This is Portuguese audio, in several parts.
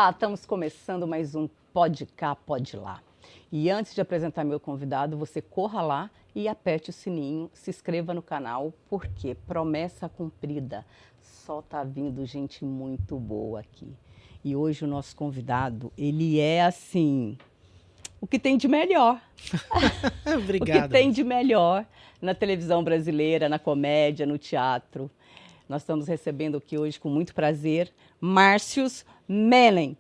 Olá, estamos começando mais um Pode Cá, Pode Lá. E antes de apresentar meu convidado, você corra lá e aperte o sininho, se inscreva no canal, porque promessa cumprida, só tá vindo gente muito boa aqui. E hoje o nosso convidado, ele é assim, o que tem de melhor. Obrigado. O que tem de melhor na televisão brasileira, na comédia, no teatro. Nós estamos recebendo aqui hoje, com muito prazer, Márcios Mellen.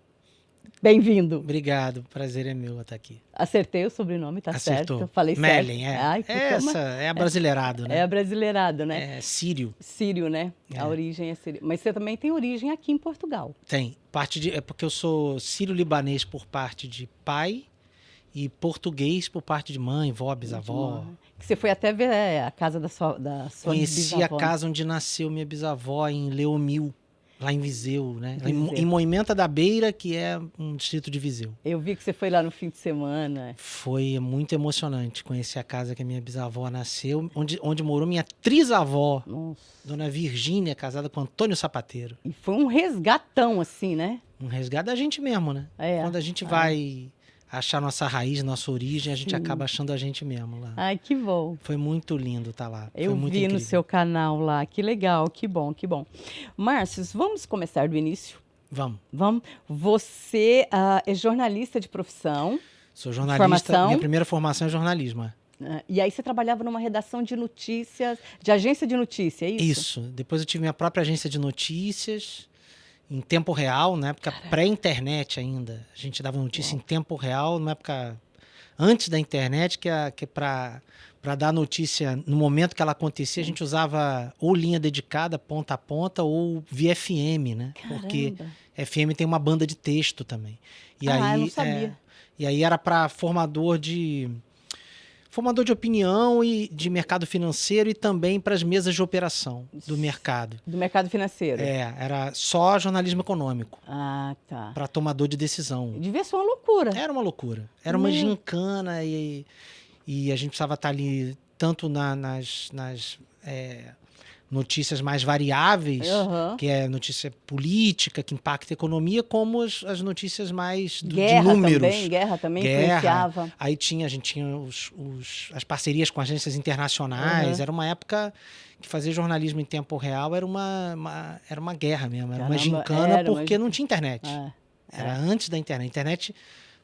Bem-vindo. Obrigado, prazer é meu estar aqui. Acertei o sobrenome, tá Acertou. certo? Falei Mellen, certo. é. Ai, Essa é abrasileirado, né? É abrasileirado, né? É sírio. Sírio, né? A origem é sírio. Mas você também tem origem aqui em Portugal. Tem. É porque eu sou sírio-libanês por parte de pai e português por parte de mãe, vó, bisavó. Que você foi até ver a casa da sua Conheci bisavó. a casa onde nasceu minha bisavó, em Leomil, lá em Viseu, né? Viseu. Em Moimenta da Beira, que é um distrito de Viseu. Eu vi que você foi lá no fim de semana. Foi muito emocionante conhecer a casa que a minha bisavó nasceu, onde morou minha trisavó, Nossa. Dona Virgínia, casada com Antônio Sapateiro. E foi um resgatão, assim, né? Um resgate da gente mesmo, né? É. Quando a gente vai achar nossa raiz, nossa origem, a gente acaba achando a gente mesmo lá. Ai, que bom. Foi muito lindo estar lá. Eu Foi muito vi incrível. no seu canal lá. Que legal, que bom, que bom. Márcios, vamos começar do início? Vamos. Vamos. Você é jornalista de profissão. Sou jornalista. Formação? Minha primeira formação é jornalismo. E aí você trabalhava numa redação de notícias, de agência de notícia, é isso? Isso. Depois eu tive minha própria agência de notícias, em tempo real, na época pré-internet ainda. A gente dava notícia em tempo real, na época antes da internet, que é para dar notícia no momento que ela acontecia, a gente usava ou linha dedicada, ponta a ponta, ou via FM, né? Caramba. Porque FM tem uma banda de texto também. E Eu aí, não sabia. E aí era para formador de opinião e de mercado financeiro e também para as mesas de operação do mercado. Do mercado financeiro? Era só jornalismo econômico. Ah, tá. Para tomador de decisão. Devia ser uma loucura. Era uma loucura. Era uma gincana e a gente precisava estar ali tanto nas notícias mais variáveis, que é notícia política, que impacta a economia, como as notícias mais de números. Guerra também influenciava. Aí a gente tinha as parcerias com agências internacionais. Era uma época que fazer jornalismo em tempo real era uma guerra mesmo. Era uma gincana porque não tinha internet. Era antes da internet. A internet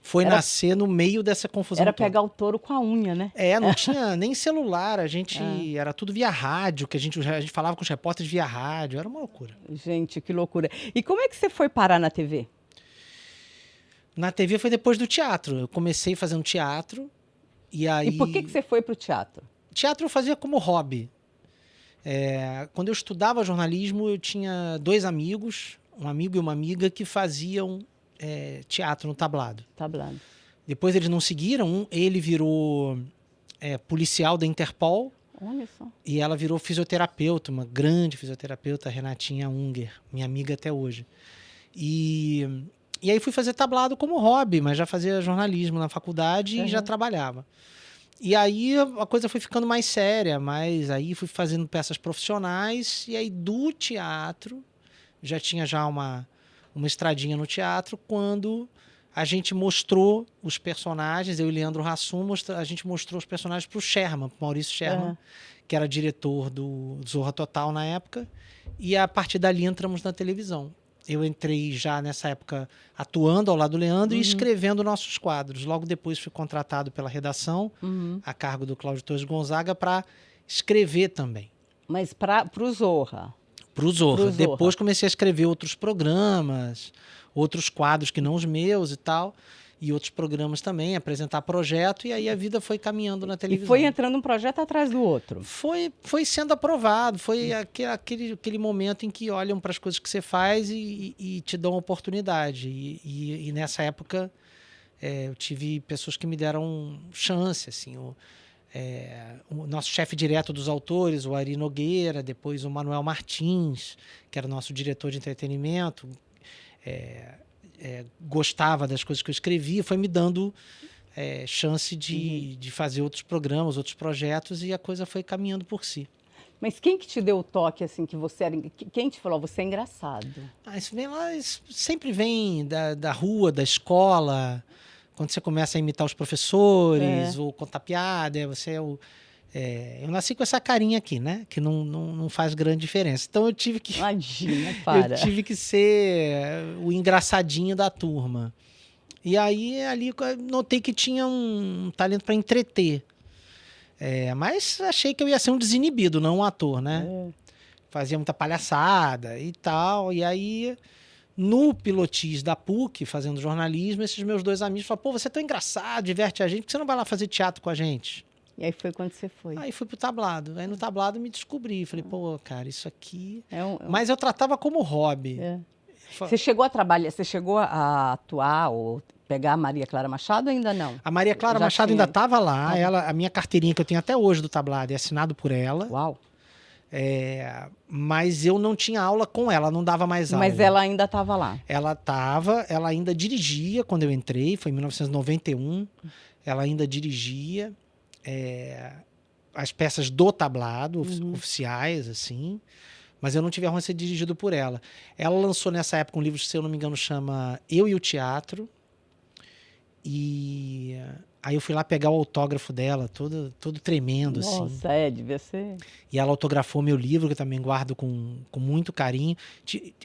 foi nascer no meio dessa confusão Era toda. pegar o touro com a unha, né? Não tinha nem celular, a gente era tudo via rádio, que a gente falava com os repórteres via rádio, era uma loucura. Gente, que loucura. E como é que você foi parar na TV? Na TV foi depois do teatro. Eu comecei fazendo teatro e aí... E por que você foi pro teatro? Teatro eu fazia como hobby. Quando eu estudava jornalismo, eu tinha 2 amigos, um amigo e uma amiga, que faziam teatro no tablado. Depois eles não seguiram. Ele virou policial da Interpol. Olha só. E ela virou fisioterapeuta, uma grande fisioterapeuta, Renatinha Unger, minha amiga até hoje. E aí fui fazer tablado como hobby, mas já fazia jornalismo na faculdade e já trabalhava. E aí a coisa foi ficando mais séria, mas aí fui fazendo peças profissionais, e aí do teatro já tinha uma estradinha no teatro, quando a gente mostrou os personagens, eu e Leandro Hassum, a gente mostrou os personagens para o Sherman, pro Maurício Sherman, que era diretor do Zorra Total na época, e a partir dali entramos na televisão. Eu entrei já nessa época atuando ao lado do Leandro e escrevendo nossos quadros. Logo depois fui contratado pela redação, a cargo do Cláudio Torres Gonzaga, para escrever também. Mas para o Zorra? Pro Zorra. Depois comecei a escrever outros programas, outros quadros que não os meus e tal, e outros programas também, apresentar projeto, e aí a vida foi caminhando na televisão. E foi entrando um projeto atrás do outro? Foi sendo aprovado, foi aquele momento em que olham para as coisas que você faz e te dão oportunidade. E nessa época eu tive pessoas que me deram chance, assim, o nosso chefe direto dos autores, o Ari Nogueira, depois o Manuel Martins, que era o nosso diretor de entretenimento, gostava das coisas que eu escrevia, foi me dando chance de fazer outros programas, outros projetos, e a coisa foi caminhando por si. Mas quem que te deu o toque, assim, que você era... Quem te falou, você é engraçado? Isso vem lá, isso sempre vem da rua, da escola, quando você começa a imitar os professores, ou contar piada, você é o... eu nasci com essa carinha aqui, né? Que não faz grande diferença. Então eu tive que... Imagina, para. Eu tive que ser o engraçadinho da turma. E aí, ali, notei que tinha um talento para entreter. Mas achei que eu ia ser um desinibido, não um ator, né? Fazia muita palhaçada e tal. E aí, no pilotis da PUC, fazendo jornalismo, esses meus 2 amigos falaram, pô, você é tão engraçado, diverte a gente, por que você não vai lá fazer teatro com a gente? E aí foi quando você foi? Aí fui pro tablado. Aí no tablado me descobri. Falei, pô, cara, isso aqui... Mas eu tratava como hobby. Você chegou a trabalhar, você chegou a atuar ou pegar a Maria Clara Machado ou ainda não? A Maria Clara Machado ainda estava lá. A minha carteirinha que eu tenho até hoje do tablado é assinado por ela. Uau! Mas eu não tinha aula com ela, não dava mais aula. Mas ela ainda estava lá? Ela ainda dirigia quando eu entrei, foi em 1991. Ela ainda dirigia as peças do tablado, oficiais, assim. Mas eu não tive a honra de ser dirigido por ela. Ela lançou nessa época um livro, se eu não me engano, chama Eu e o Teatro. E aí eu fui lá pegar o autógrafo dela, todo tremendo, assim. Nossa, devia ser. E ela autografou meu livro, que eu também guardo com muito carinho.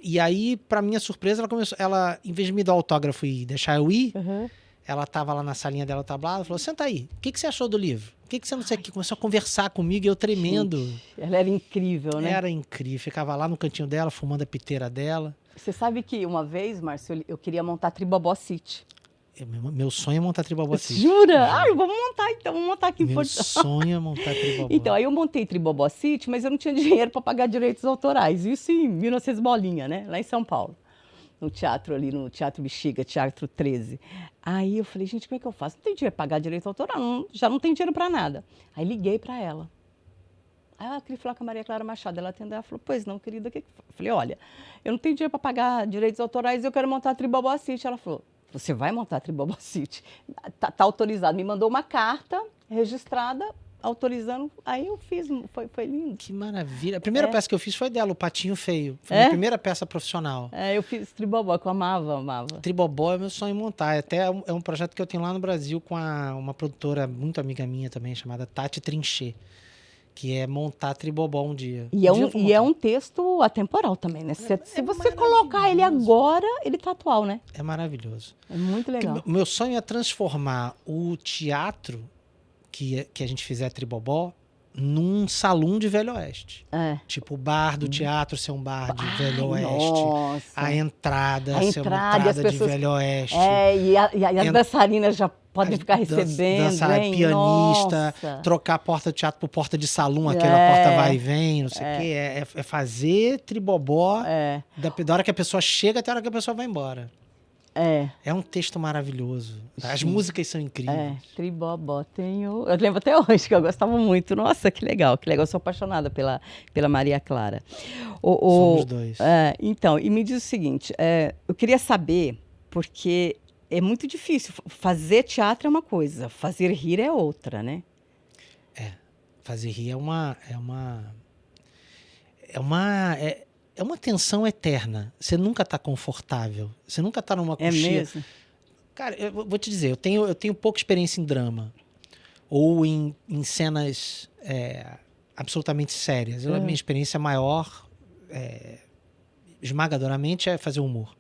E aí, para minha surpresa, ela, em vez de me dar o autógrafo e deixar eu ir, ela estava lá na salinha dela, tablada, falou, senta aí, o que você achou do livro? O que você não sei o que? Começou a conversar comigo e eu tremendo. Gente, ela era incrível, né? Era incrível. Ficava lá no cantinho dela, fumando a piteira dela. Você sabe que uma vez, Márcio, eu queria montar Tribobó City. Meu sonho é montar Tribobó City. Jura? Vamos montar então, vamos montar aqui em Meu sonho é montar Tribobó. Então, aí eu montei Tribobó City, mas eu não tinha dinheiro para pagar direitos autorais. Isso em 1900 bolinha, né? Lá em São Paulo. No teatro ali, no Teatro Bexiga, Teatro 13. Aí eu falei, gente, como é que eu faço? Não tem dinheiro para pagar direito autoral, já não tem dinheiro para nada. Aí liguei para ela. Aí ela queria falar com a Maria Clara Machado. Ela atendeu, ela falou, pois não, querida, o que eu falei, olha, eu não tenho dinheiro para pagar direitos autorais, eu quero montar a Tribobó City. Ela falou, você vai montar a Tribobó City? Tá autorizado. Me mandou uma carta registrada, autorizando, aí eu fiz, foi lindo. Que maravilha. A primeira peça que eu fiz foi dela, O Patinho Feio. Foi a minha primeira peça profissional. Eu fiz Tribobó, que eu amava. Tribobó é meu sonho montar. Até é um projeto que eu tenho lá no Brasil com uma produtora muito amiga minha também, chamada Tati Trinchê, que é montar Tribobó um dia. E é um texto atemporal também, né? Se você colocar ele agora, ele tá atual, né? É maravilhoso. É muito legal. Meu sonho é transformar o teatro que a gente fizer Tribobó num salão de Velho Oeste. Tipo, o bar do teatro ser um bar de Velho Oeste. Nossa. A entrada ser uma entrada de Velho Oeste. E as dançarinas já podem ficar recebendo. Dançar, pianista, trocar a porta do teatro por porta de salão, aquela porta vai e vem, não sei o quê. É fazer Tribobó da hora que a pessoa chega até a hora que a pessoa vai embora. É um texto maravilhoso. As músicas são incríveis. Tribobó eu lembro até hoje que eu gostava muito. Nossa, que legal, que legal. Eu sou apaixonada pela Maria Clara. Somos dois. Então, e me diz o seguinte, eu queria saber, porque é muito difícil. Fazer teatro é uma coisa, fazer rir é outra, né? Fazer rir é uma tensão eterna. Você nunca está confortável. Você nunca está numa coxinha. É mesmo? Cara, eu vou te dizer, eu tenho pouca experiência em drama. Ou em cenas absolutamente sérias. A minha experiência maior, esmagadoramente, é fazer humor.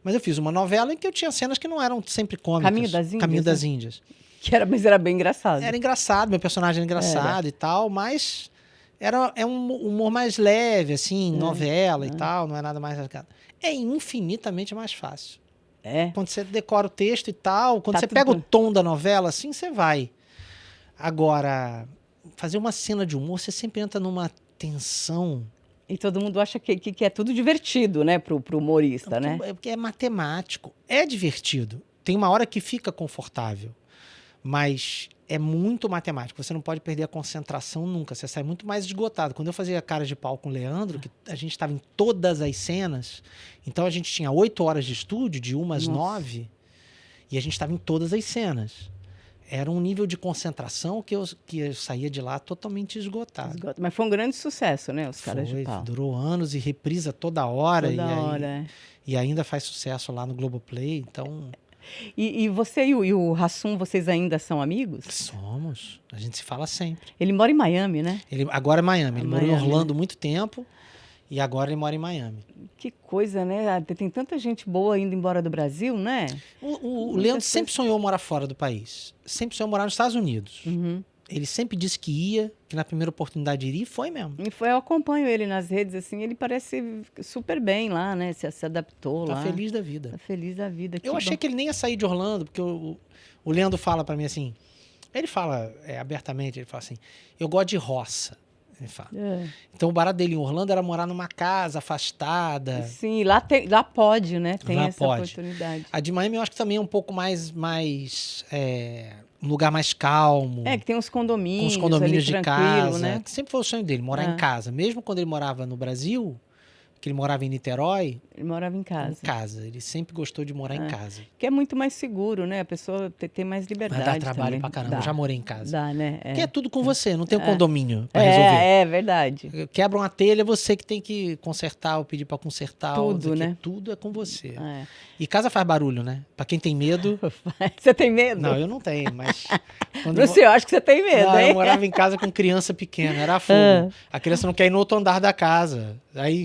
Mas eu fiz uma novela em que eu tinha cenas que não eram sempre cômicas. Caminho das Índias. Mas era bem engraçado. Era engraçado, meu personagem era engraçado e tal, mas... É um humor mais leve, assim, novela e tal, não é nada mais... É infinitamente mais fácil. Quando você decora o texto e tal, quando você pega o tom da novela, assim, você vai. Agora, fazer uma cena de humor, você sempre entra numa tensão. E todo mundo acha que é tudo divertido, né, pro humorista, né? Porque é matemático. É divertido. Tem uma hora que fica confortável. Mas é muito matemático. Você não pode perder a concentração nunca. Você sai muito mais esgotado. Quando eu fazia Cara de Pau com o Leandro, que a gente estava em todas as cenas, então a gente tinha 8 horas de estúdio, de 1 às 9, e a gente estava em todas as cenas. era um nível de concentração que eu saía de lá totalmente esgotado. Mas foi um grande sucesso, né? Os Caras de Pau. Durou anos e reprisa toda hora. Toda e ainda faz sucesso lá no Globoplay, então... E você e o Hassum, vocês ainda são amigos? Somos. A gente se fala sempre. Ele mora em Miami, né? Ele agora é Miami. Ele morou em Orlando muito tempo e agora ele mora em Miami. Que coisa, né? Tem tanta gente boa indo embora do Brasil, né? O Leandro sempre sonhou morar fora do país. Sempre sonhou morar nos Estados Unidos. Uhum. Ele sempre disse que ia, que na primeira oportunidade iria, e foi mesmo. Eu acompanho ele nas redes, assim, ele parece super bem lá, né? Se adaptou lá. Tá feliz da vida. Tá feliz da vida. Eu achei que ele nem ia sair de Orlando, porque o Leandro fala pra mim assim, ele fala abertamente, ele fala assim, eu gosto de roça. Ele fala. Então o barato dele em Orlando era morar numa casa afastada. Sim, lá pode, né? Tem lá essa oportunidade. A de Miami eu acho que também é um pouco mais um lugar mais calmo. Que tem uns condomínios. Com os condomínios ali, de casa. né? Que sempre foi o sonho dele, morar em casa. Mesmo quando ele morava no Brasil, que ele morava em Niterói. Ele morava em casa. Em casa. Ele sempre gostou de morar em casa. Que é muito mais seguro, né? A pessoa tem mais liberdade. Mas dá trabalho também. pra caramba. Eu já morei em casa. Dá, né? Porque é tudo com você, não tem um condomínio pra resolver. É verdade. Quebra uma telha, é você que tem que consertar ou pedir pra consertar. Tudo, né? Tudo é com você. E casa faz barulho, né? Pra quem tem medo... Você tem medo? Não, eu não tenho, mas... Não sei, eu acho que você tem medo, não, hein? Eu morava em casa com criança pequena, era fogo. A criança não quer ir no outro andar da casa. Aí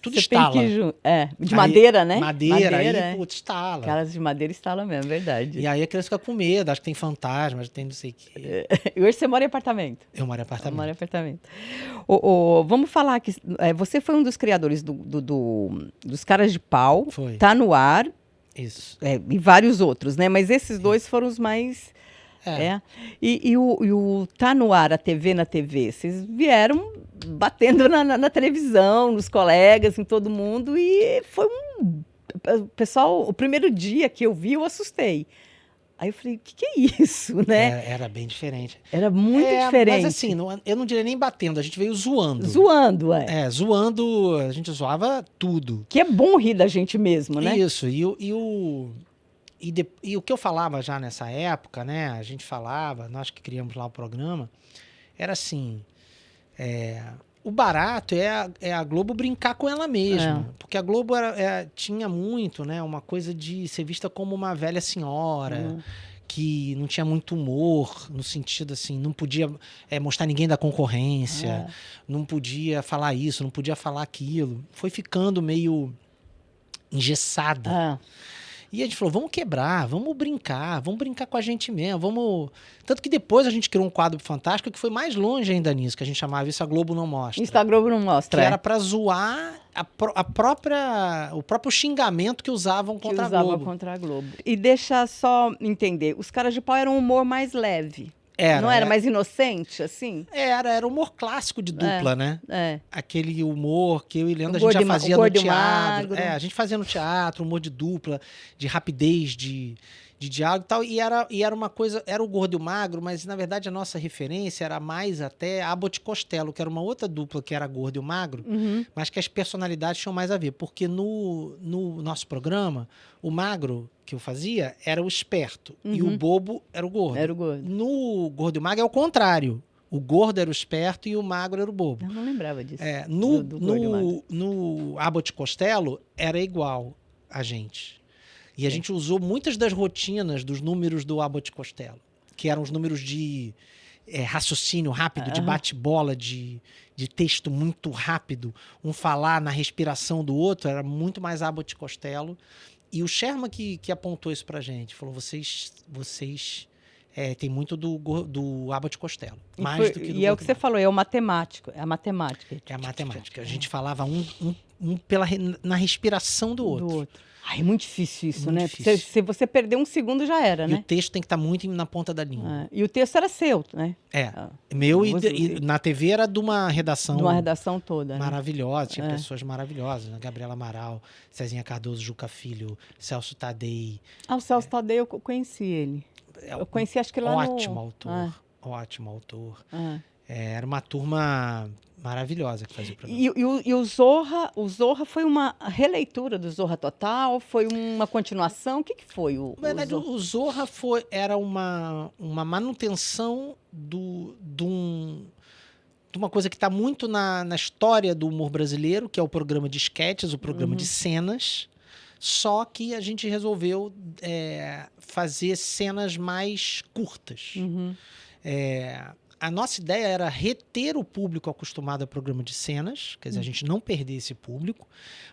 tudo você estala. Tem que de madeira, né? Madeira, aí, putz, estala. Casas de madeira estala mesmo, verdade. E aí a criança fica com medo, acho que tem fantasmas, tem não sei o quê. E hoje você mora em apartamento? Eu moro em apartamento. Eu moro em apartamento. Vamos falar que você foi um dos criadores dos Caras de Pau. Foi. Tá no ar. Isso. E vários outros, né? Mas esses dois foram os mais... E o Tá no Ar, a TV na TV, vocês vieram batendo na televisão, nos colegas, em todo mundo, e foi pessoal, o primeiro dia que eu vi, eu assustei. Aí eu falei, o que é isso, né? Era bem diferente. Era muito diferente. Mas assim, eu não diria nem batendo, a gente veio zoando. Zoando, zoando, a gente zoava tudo. Que é bom rir da gente mesmo, né? Isso, e o que eu falava já nessa época, né? A gente falava, nós que criamos lá o programa, era assim, o barato é a Globo brincar com ela mesma. Porque a Globo tinha muito, né? Uma coisa de ser vista como uma velha senhora, que não tinha muito humor, no sentido assim, não podia mostrar ninguém da concorrência, não podia falar isso, não podia falar aquilo. Foi ficando meio engessada. E a gente falou, vamos quebrar, vamos brincar com a gente mesmo, vamos... Tanto que depois a gente criou um quadro fantástico que foi mais longe ainda nisso, que a gente chamava Isso a Globo Não Mostra. Isso a Globo Não Mostra, Que era pra zoar o próprio xingamento que usavam contra a Globo. Contra a Globo. E deixa só entender, os Caras de Pau eram um humor mais leve. Não era mais inocente, assim? Era humor clássico de dupla, né? Aquele humor que eu e Leandro, a gente já fazia no teatro. A gente fazia no teatro, humor de dupla, de rapidez, de diálogo e tal. E era uma coisa, era o Gordo e o Magro, mas na verdade a nossa referência era mais até Abbott e Costello, que era uma outra dupla que era Gordo e o Magro, mas que as personalidades tinham mais a ver. Porque no nosso programa, o magro que eu fazia era o esperto e o bobo era o gordo. Era o gordo. No Gordo e o Magro é o contrário. O gordo era o esperto e o magro era o bobo. Eu não lembrava disso. No Abbott e Costello era igual a gente. E a gente usou muitas das rotinas dos números do Abbott e Costello, que eram os números de raciocínio rápido, de bate-bola, de texto muito rápido, um falar na respiração do outro, era muito mais Abbott e Costello. E o Sherman que apontou isso pra gente, falou, vocês tem muito do Abbott e Costello. Mais do que do E é o que você falou, é o matemático, é a matemática. É a matemática. A gente falava na respiração do outro. Ai, é muito difícil isso, muito né? Difícil. Se você perder um segundo, já era, né? E o texto tem que estar muito na ponta da língua. E o texto era seu, né? Meu e na TV era de uma redação... De uma redação toda. Maravilhosa, tinha pessoas maravilhosas, né? Gabriela Amaral, Cezinha Cardoso, Juca Filho, Celso Tadei. O Celso Tadei, eu conheci ele. Eu conheci, acho que lá Ótimo autor. Era uma turma maravilhosa que fazia o programa. E o Zorra foi uma releitura do Zorra Total? Foi uma continuação? O que foi Na verdade, o Zorra era uma manutenção de uma coisa que está muito na história do humor brasileiro, que é o programa de sketches, o programa de cenas, só que a gente resolveu fazer cenas mais curtas. A nossa ideia era reter o público acostumado a programa de cenas, quer dizer, a gente não perder esse público,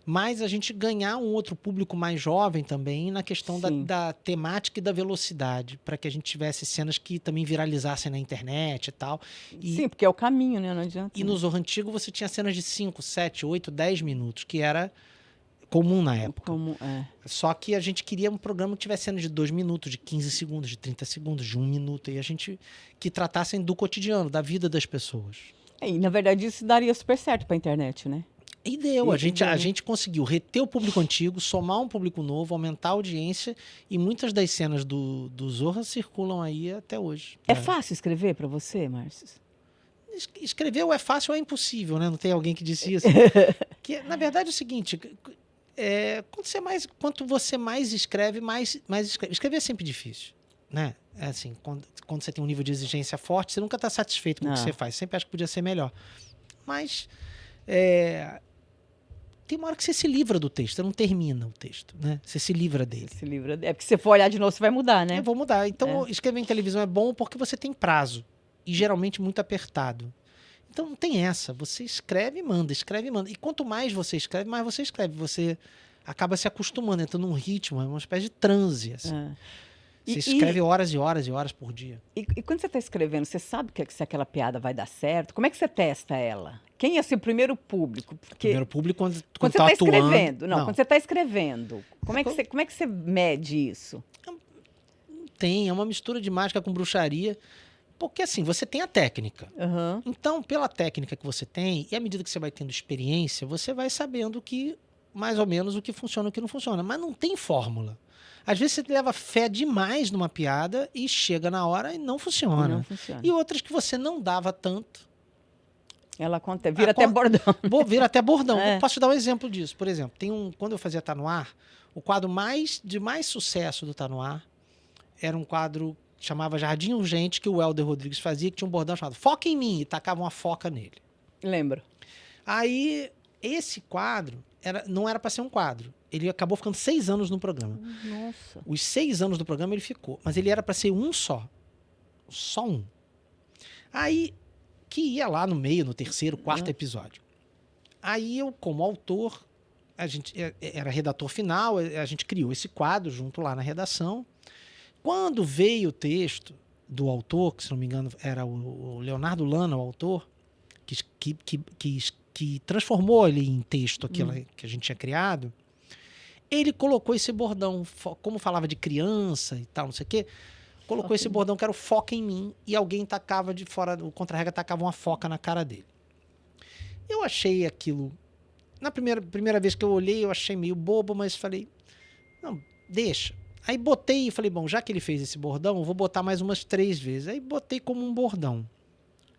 mas a gente ganhar um outro público mais jovem também na questão da temática e da velocidade, para que a gente tivesse cenas que também viralizassem na internet e tal. Sim, porque é o caminho, né? Não adianta. E no Zorra Antigo você tinha cenas de 5, 7, 8, 10 minutos, que era comum na época. Só que a gente queria um programa que tivesse cenas de 2 minutos, de 15 segundos, de 30 segundos, de 1 minuto. E a gente que tratassem do cotidiano, da vida das pessoas. E, na verdade, isso daria super certo para a internet, né? E deu. A gente conseguiu reter o público antigo, somar um público novo, aumentar a audiência. E muitas das cenas do Zorra circulam aí até hoje. É fácil escrever para você, Márcio? Escrever ou é fácil ou é impossível, né? Não tem alguém que disse isso. Que, na verdade, é o seguinte... quanto você mais escreve, mais escreve. Escrever é sempre difícil, né? É assim, quando você tem um nível de exigência forte, você nunca está satisfeito com o que você faz. Sempre acha que podia ser melhor. Mas tem uma hora que você se livra do texto, você não termina o texto, né? Você se livra dele. É porque se você for olhar de novo, você vai mudar, né? Eu vou mudar. Então, escrever em televisão é bom porque você tem prazo. E geralmente muito apertado. Então não tem essa. Você escreve e manda, escreve e manda. E quanto mais você escreve, mais você escreve. Você acaba se acostumando, entrando num ritmo, é uma espécie de transe. Assim. Você escreve horas e horas e horas por dia. E quando você está escrevendo, você sabe se aquela piada vai dar certo? Como é que você testa ela? Quem é o primeiro público? Porque primeiro público quando você está escrevendo. Não, quando você está escrevendo. Como é que você mede isso? É uma mistura de mágica com bruxaria. Porque assim, você tem a técnica. Então, pela técnica que você tem, e à medida que você vai tendo experiência, você vai sabendo mais ou menos o que funciona e o que não funciona. Mas não tem fórmula. Às vezes você leva fé demais numa piada e chega na hora e não funciona. Não funciona. E outras que você não dava tanto. Ela vira até bordão. Vira até bordão. Posso te dar um exemplo disso. Por exemplo, quando eu fazia Tá No Ar, o quadro de mais sucesso do Tá No Ar era um quadro chamava Jardim Urgente, que o Helder Rodrigues fazia, que tinha um bordão chamado Foca em Mim, e tacava uma foca nele. Lembro. Aí, esse quadro não era para ser um quadro. Ele acabou ficando 6 anos no programa. Nossa. Os 6 anos do programa ele ficou, mas ele era para ser um só. Só um. Aí, que ia lá no meio, no terceiro, quarto episódio. Aí eu, como autor, a gente era redator final, a gente criou esse quadro junto lá na redação. Quando veio o texto do autor, que se não me engano era o Leonardo Lana, o autor, que transformou ali em texto aquilo que a gente tinha criado, ele colocou esse bordão, como falava de criança e tal, não sei o quê, colocou esse bordão que era o Foca em Mim, e alguém tacava de fora, o contra-regra tacava uma foca na cara dele. Eu achei aquilo, na primeira vez que eu olhei, eu achei meio bobo, mas falei, não, deixa. Aí botei e falei, bom, já que ele fez esse bordão, eu vou botar mais umas 3 vezes. Aí botei como um bordão.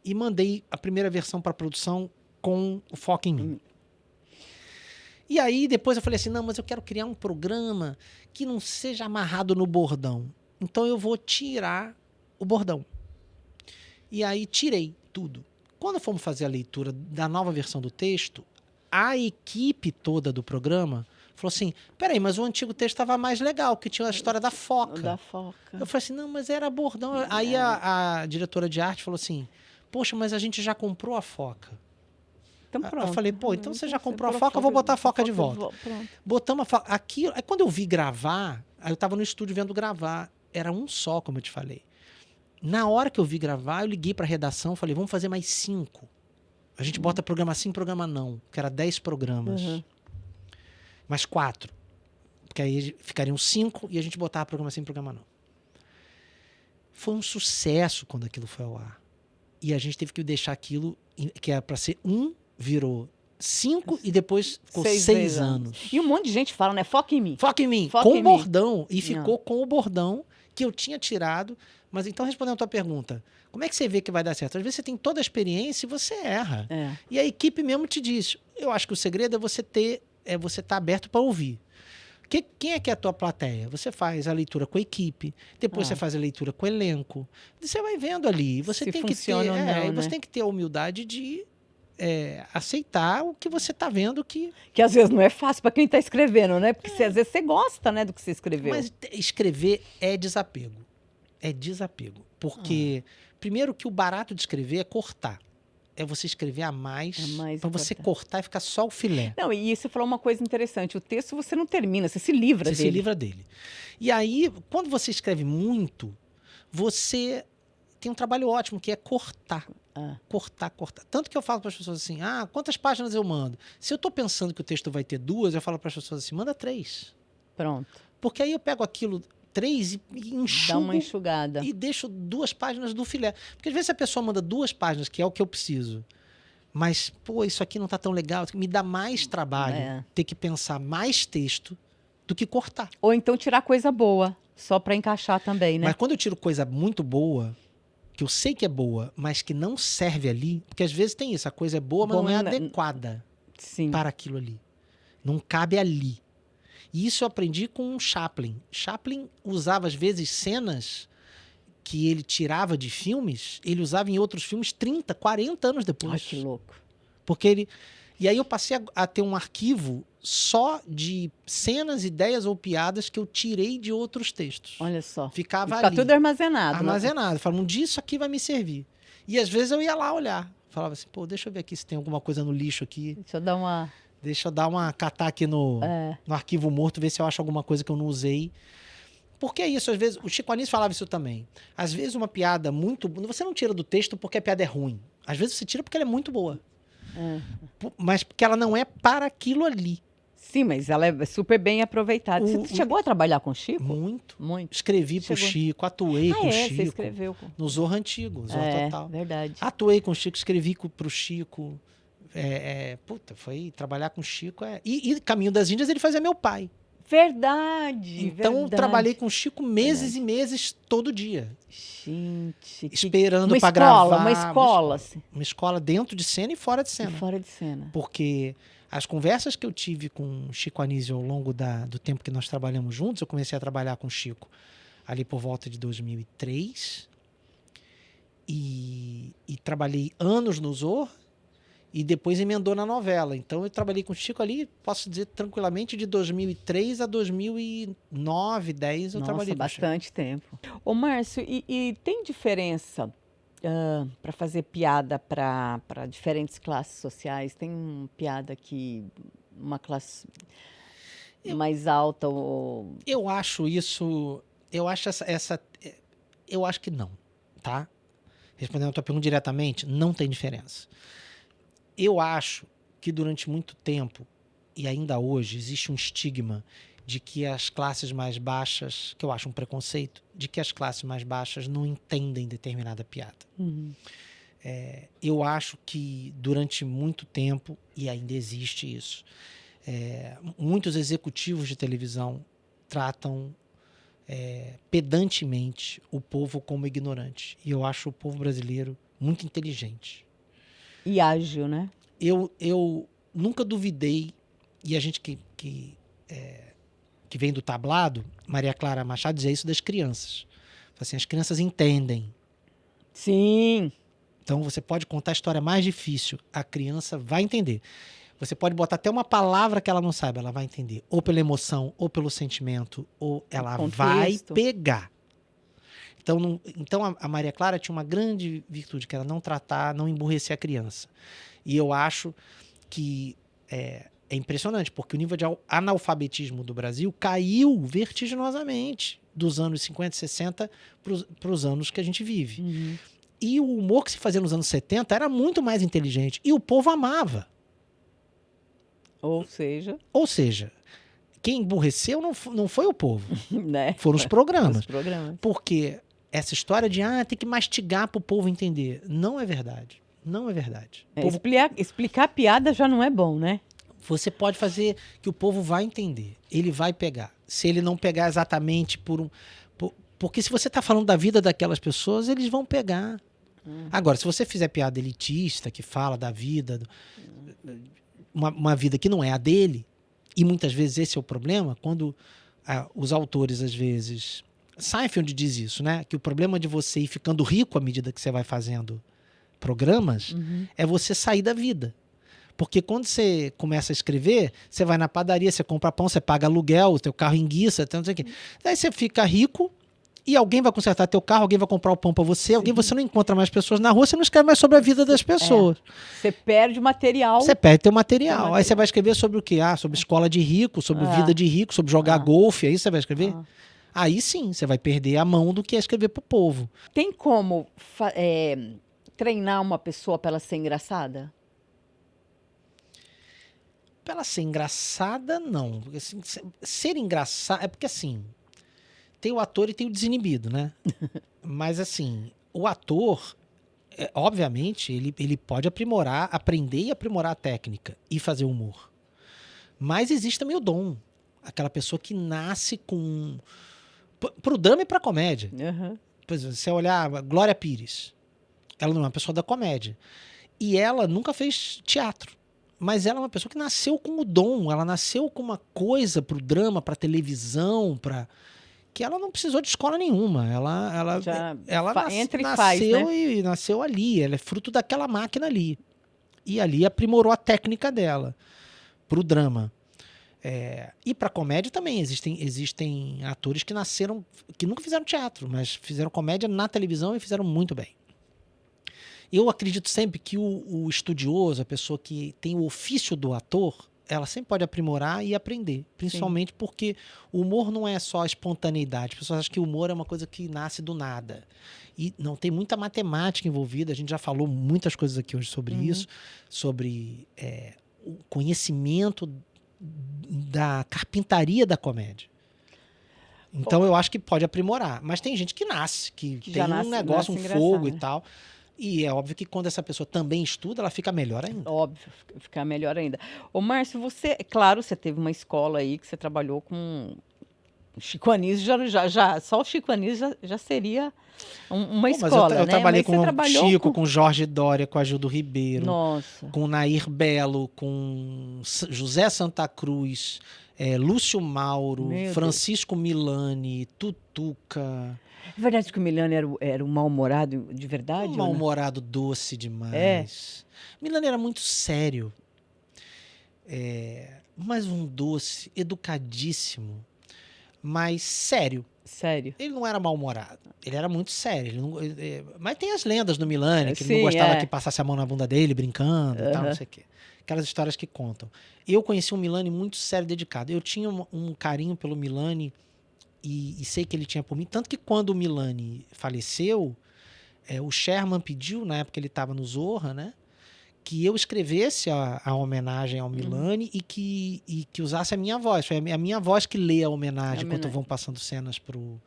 E mandei a primeira versão para produção com o Foca em Mim. E aí depois eu falei assim, não, mas eu quero criar um programa que não seja amarrado no bordão. Então eu vou tirar o bordão. E aí tirei tudo. Quando fomos fazer a leitura da nova versão do texto, a equipe toda do programa falou assim, peraí, mas o antigo texto estava mais legal, que tinha a história da foca. Da foca. Eu falei assim, não, mas era bordão. Aí a diretora de arte falou assim, poxa, mas a gente já comprou a foca. Então pronto. Eu falei, pô, então você já comprou a foca, eu vou botar a foca de volta. Pronto. Botamos a foca. Aí quando eu vi gravar, aí eu estava no estúdio vendo gravar, era um só, como eu te falei. Na hora que eu vi gravar, eu liguei para a redação, falei, vamos fazer mais 5. A gente bota programa sim, programa não, que era 10 programas. Mais 4. Porque aí ficariam 5 e a gente botava programa sim, programa não. Foi um sucesso quando aquilo foi ao ar. E a gente teve que deixar aquilo, que era para ser 1, virou 5 e depois ficou 6 anos. E um monte de gente fala, né? Foca em mim. Foca em Mim. Com o bordão. E ficou com o bordão que eu tinha tirado, Mas então, respondendo a tua pergunta, como é que você vê que vai dar certo? Às vezes você tem toda a experiência e você erra. E a equipe mesmo te diz. Eu acho que o segredo é você estar aberto para ouvir. Quem é que é a tua plateia? Você faz a leitura com a equipe, depois você faz a leitura com o elenco. Você vai vendo ali. Você Se tem que funciona ou não, você né? tem que ter a humildade de aceitar o que você está vendo que às vezes não é fácil para quem está escrevendo, né? Porque às vezes você gosta, né, do que você escreveu. Mas escrever é desapego. É desapego. Porque, primeiro, que o barato de escrever é cortar. É você escrever a mais para você cortar e ficar só o filé. Não, e você falou uma coisa interessante. O texto você não termina, você se livra dele. Você se livra dele. E aí, quando você escreve muito, você tem um trabalho ótimo, que é cortar. Cortar. Tanto que eu falo para as pessoas assim, quantas páginas eu mando? Se eu estou pensando que o texto vai ter 2, eu falo para as pessoas assim, manda 3. Pronto. Porque aí eu pego aquilo 3 e enxugo. Dá uma enxugada. E deixo 2 páginas do filé. Porque às vezes a pessoa manda 2 páginas, que é o que eu preciso. Mas, isso aqui não está tão legal. Me dá mais trabalho ter que pensar mais texto do que cortar. Ou então tirar coisa boa, só para encaixar também, né? Mas quando eu tiro coisa muito boa, que eu sei que é boa, mas que não serve ali, porque às vezes tem isso, a coisa é boa, mas não é adequada para aquilo ali. Não cabe ali. E isso eu aprendi com o Chaplin. Chaplin usava, às vezes, cenas que ele tirava de filmes, ele usava em outros filmes 30, 40 anos depois. Ai, que louco. Porque e aí eu passei a ter um arquivo só de cenas, ideias ou piadas que eu tirei de outros textos. Olha só. Ficava Fica ali. tudo armazenado. Armazenado. Falava, um dia isso aqui vai me servir. E às vezes eu ia lá olhar. Falava assim, deixa eu ver aqui se tem alguma coisa no lixo aqui. Deixa eu dar uma catar aqui no arquivo morto, ver se eu acho alguma coisa que eu não usei. Porque é isso, às vezes, o Chico Anísio falava isso também. Às vezes uma piada muito... Você não tira do texto porque a piada é ruim. Às vezes você tira porque ela é muito boa. Mas porque ela não é para aquilo ali. Sim, mas ela é super bem aproveitada. Você chegou a trabalhar com o Chico? Muito. Escrevi pro Chico, atuei com o Chico. Você escreveu. No Zorra Antigo, Zorra Total. Verdade. Atuei com o Chico, escrevi pro Chico. Foi trabalhar com o Chico. E Caminho das Índias ele fazia meu pai. Verdade. Então, trabalhei com o Chico meses e meses, todo dia. Gente. Esperando para gravar. Uma escola dentro de cena e fora de cena. Porque as conversas que eu tive com o Chico Anísio ao longo do tempo que nós trabalhamos juntos, eu comecei a trabalhar com o Chico ali por volta de 2003. E trabalhei anos no Zorra. E depois emendou na novela. Então, eu trabalhei com o Chico ali, posso dizer tranquilamente, de 2003 a 2009, 2010, eu trabalhei com o Chico. Bastante tempo. Ô, Márcio, e tem diferença para fazer piada para diferentes classes sociais? Tem piada que uma classe mais alta ou... Eu acho isso... Eu acho eu acho que não, tá? Respondendo a tua pergunta diretamente, não tem diferença. Eu acho que durante muito tempo, e ainda hoje, existe um estigma de que as classes mais baixas, que eu acho um preconceito, de que as classes mais baixas não entendem determinada piada. Eu acho que durante muito tempo, e ainda existe isso, muitos executivos de televisão tratam pedantemente o povo como ignorante. E eu acho o povo brasileiro muito inteligente. E ágil, né? Eu nunca duvidei, e a gente que vem do tablado, Maria Clara Machado dizia isso das crianças. Assim, as crianças entendem. Sim. Então você pode contar a história mais difícil, a criança vai entender. Você pode botar até uma palavra que ela não sabe, ela vai entender. Ou pela emoção, ou pelo sentimento, ou ela vai pegar. Então a Maria Clara tinha uma grande virtude, que era não emburrecer a criança. E eu acho que é impressionante, porque o nível de analfabetismo do Brasil caiu vertiginosamente dos anos 50 e 60 para os anos que a gente vive. E o humor que se fazia nos anos 70 era muito mais inteligente. E o povo amava. Ou seja, quem emburreceu não foi o povo. Né? Foram os programas. Os programas. Porque essa história de tem que mastigar para o povo entender. Não é verdade. Não é verdade. Povo... Explicar a piada já não é bom, né? Você pode fazer que o povo vai entender. Ele vai pegar. Se ele não pegar exatamente Porque se você está falando da vida daquelas pessoas, eles vão pegar. Agora, se você fizer piada elitista, que fala da vida, uma vida que não é a dele, e muitas vezes esse é o problema, quando os autores, às vezes... Seinfeld diz isso, né? Que o problema de você ir ficando rico à medida que você vai fazendo programas é você sair da vida. Porque quando você começa a escrever, você vai na padaria, você compra pão, você paga aluguel, o teu carro enguiça, não sei o quê. Daí você fica rico e alguém vai consertar teu carro, alguém vai comprar o pão para você, você não encontra mais pessoas na rua, você não escreve mais sobre a vida das pessoas. Você perde material. Você perde teu material. Aí você vai escrever sobre o quê? Sobre escola de rico, sobre vida de rico, sobre jogar golfe, aí você vai escrever? Aí sim, você vai perder a mão do que é escrever pro povo. Tem como treinar uma pessoa para ela ser engraçada? Pra ela ser engraçada, não. Porque, assim, ser engraçado... É porque, assim, tem o ator e tem o desinibido, né? Mas, assim, o ator, obviamente, ele pode aprender e aprimorar a técnica e fazer humor. Mas existe também o dom. Aquela pessoa que nasce com... Pro drama e pra comédia. Por exemplo, se você olhar Glória Pires, ela não é uma pessoa da comédia. E ela nunca fez teatro. Mas ela é uma pessoa que nasceu com o dom, ela nasceu com uma coisa pro drama, pra televisão, que ela não precisou de escola nenhuma. Ela nasceu, né? E nasceu ali, ela é fruto daquela máquina ali. E ali aprimorou a técnica dela pro drama. E pra comédia também, existem atores que nasceram, que nunca fizeram teatro, mas fizeram comédia na televisão e fizeram muito bem. Eu acredito sempre que o estudioso, a pessoa que tem o ofício do ator, ela sempre pode aprimorar e aprender. Principalmente porque o humor não é só espontaneidade. As pessoas acham que o humor é uma coisa que nasce do nada. E não, tem muita matemática envolvida. A gente já falou muitas coisas aqui hoje sobre isso. Sobre o conhecimento da carpintaria da comédia. Então eu acho que pode aprimorar. Mas tem gente que nasce, que tem um negócio, um fogo e tal. E é óbvio que quando essa pessoa também estuda, ela fica melhor ainda. Óbvio, fica melhor ainda. Ô, Márcio, claro, você teve uma escola aí que você trabalhou com Chico Anísio, só o Chico Anísio já seria uma escola, eu né? trabalhei com o Chico, com Jorge Dória, com Agildo Ribeiro, Nossa. Com Nair Belo, com José Santa Cruz, Lúcio Mauro, Francisco Milani, Tutuca... É verdade que o Milani era um mal-humorado de verdade? Um mal-humorado doce demais. Milani era muito sério. Mas um doce, educadíssimo, mas sério. Sério? Ele não era mal-humorado. Ele era muito sério. Mas tem as lendas do Milani, que ele não gostava que passasse a mão na bunda dele, brincando e tal, não sei o quê. Aquelas histórias que contam. Eu conheci um Milani muito sério e dedicado. Eu tinha um carinho pelo Milani... E sei que ele tinha por mim. Tanto que quando o Milani faleceu, o Sherman pediu, na época ele estava no Zorra, né? Que eu escrevesse a homenagem ao Milani e que usasse a minha voz. Foi a minha voz que lê a homenagem enquanto vão passando cenas pro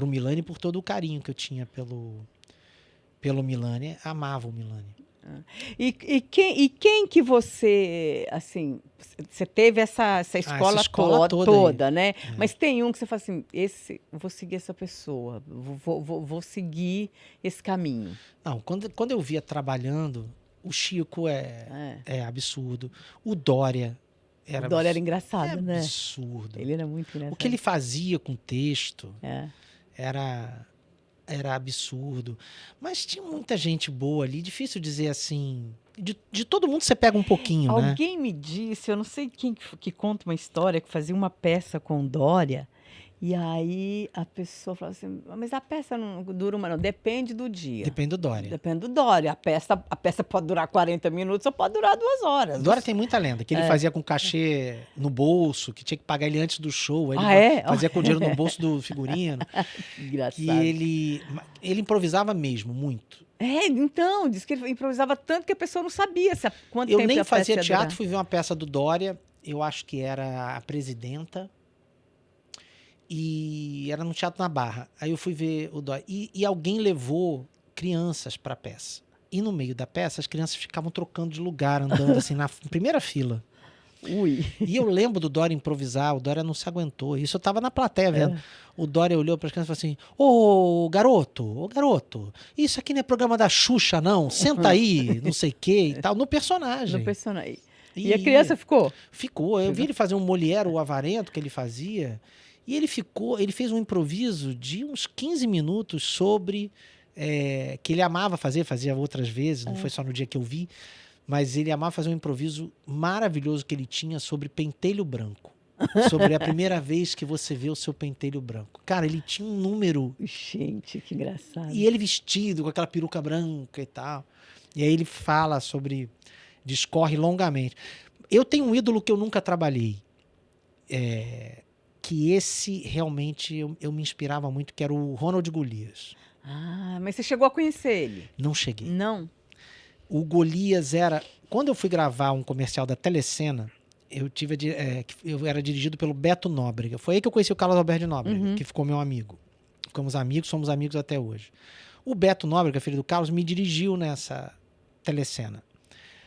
Milani, por todo o carinho que eu tinha pelo Milani. Amava o Milani. E quem que você, assim, você teve essa escola toda, né? Mas tem um que você fala assim, vou seguir essa pessoa, vou seguir esse caminho. Não, quando eu via trabalhando, o Chico é absurdo. O Dória era O Dória era engraçado, né? Absurdo. Ele era muito engraçado. O que ele fazia com o texto era absurdo. Mas tinha muita gente boa ali. Difícil dizer assim... De todo mundo você pega um pouquinho, né? Alguém me disse, eu não sei quem que conta uma história, que fazia uma peça com Dória, e aí a pessoa falava assim, mas a peça não dura não, depende do dia. Depende do Dória. Depende do Dória. A peça pode durar 40 minutos ou pode durar 2 horas. Dória tem muita lenda, que ele fazia com cachê no bolso, que tinha que pagar ele antes do show. Aí ele fazia com o dinheiro no bolso do figurino. Engraçado. Que ele improvisava mesmo, muito. Então, diz que ele improvisava tanto que a pessoa não sabia quanto tempo a peça ia durar. Eu nem fazia teatro, fui ver uma peça do Dória, eu acho que era A Presidenta, e era no Teatro na Barra. Aí eu fui ver o Dória, e alguém levou crianças para a peça. E no meio da peça, as crianças ficavam trocando de lugar, andando assim na primeira fila. Ui. E eu lembro do Dória improvisar, o Dória não se aguentou. Isso eu tava na plateia vendo. O Dória olhou para as crianças e falou assim: ô garoto, isso aqui não é programa da Xuxa, não. Senta aí, não sei o que e tal, no personagem. No personagem. E a criança ficou? Ficou. Eu vi ele fazer um Molière, o Avarento, que ele fazia. E ele fez um improviso de uns 15 minutos sobre... que ele amava fazer, fazia outras vezes, não foi só no dia que eu vi, mas ele amava fazer um improviso maravilhoso que ele tinha sobre pentelho branco. Sobre a primeira vez que você vê o seu pentelho branco. Cara, ele tinha um número... Gente, que engraçado. E ele vestido com aquela peruca branca e tal. E aí ele fala sobre... Discorre longamente. Eu tenho um ídolo que eu nunca trabalhei. Que esse realmente eu me inspirava muito, que era o Ronald Golias. Ah, mas você chegou a conhecer ele? Não cheguei. Não? O Golias era... Quando eu fui gravar um comercial da Telecena, eu era dirigido pelo Beto Nóbrega. Foi aí que eu conheci o Carlos Alberto de Nóbrega, que ficou meu amigo. Ficamos amigos, somos amigos até hoje. O Beto Nóbrega, filho do Carlos, me dirigiu nessa Telecena.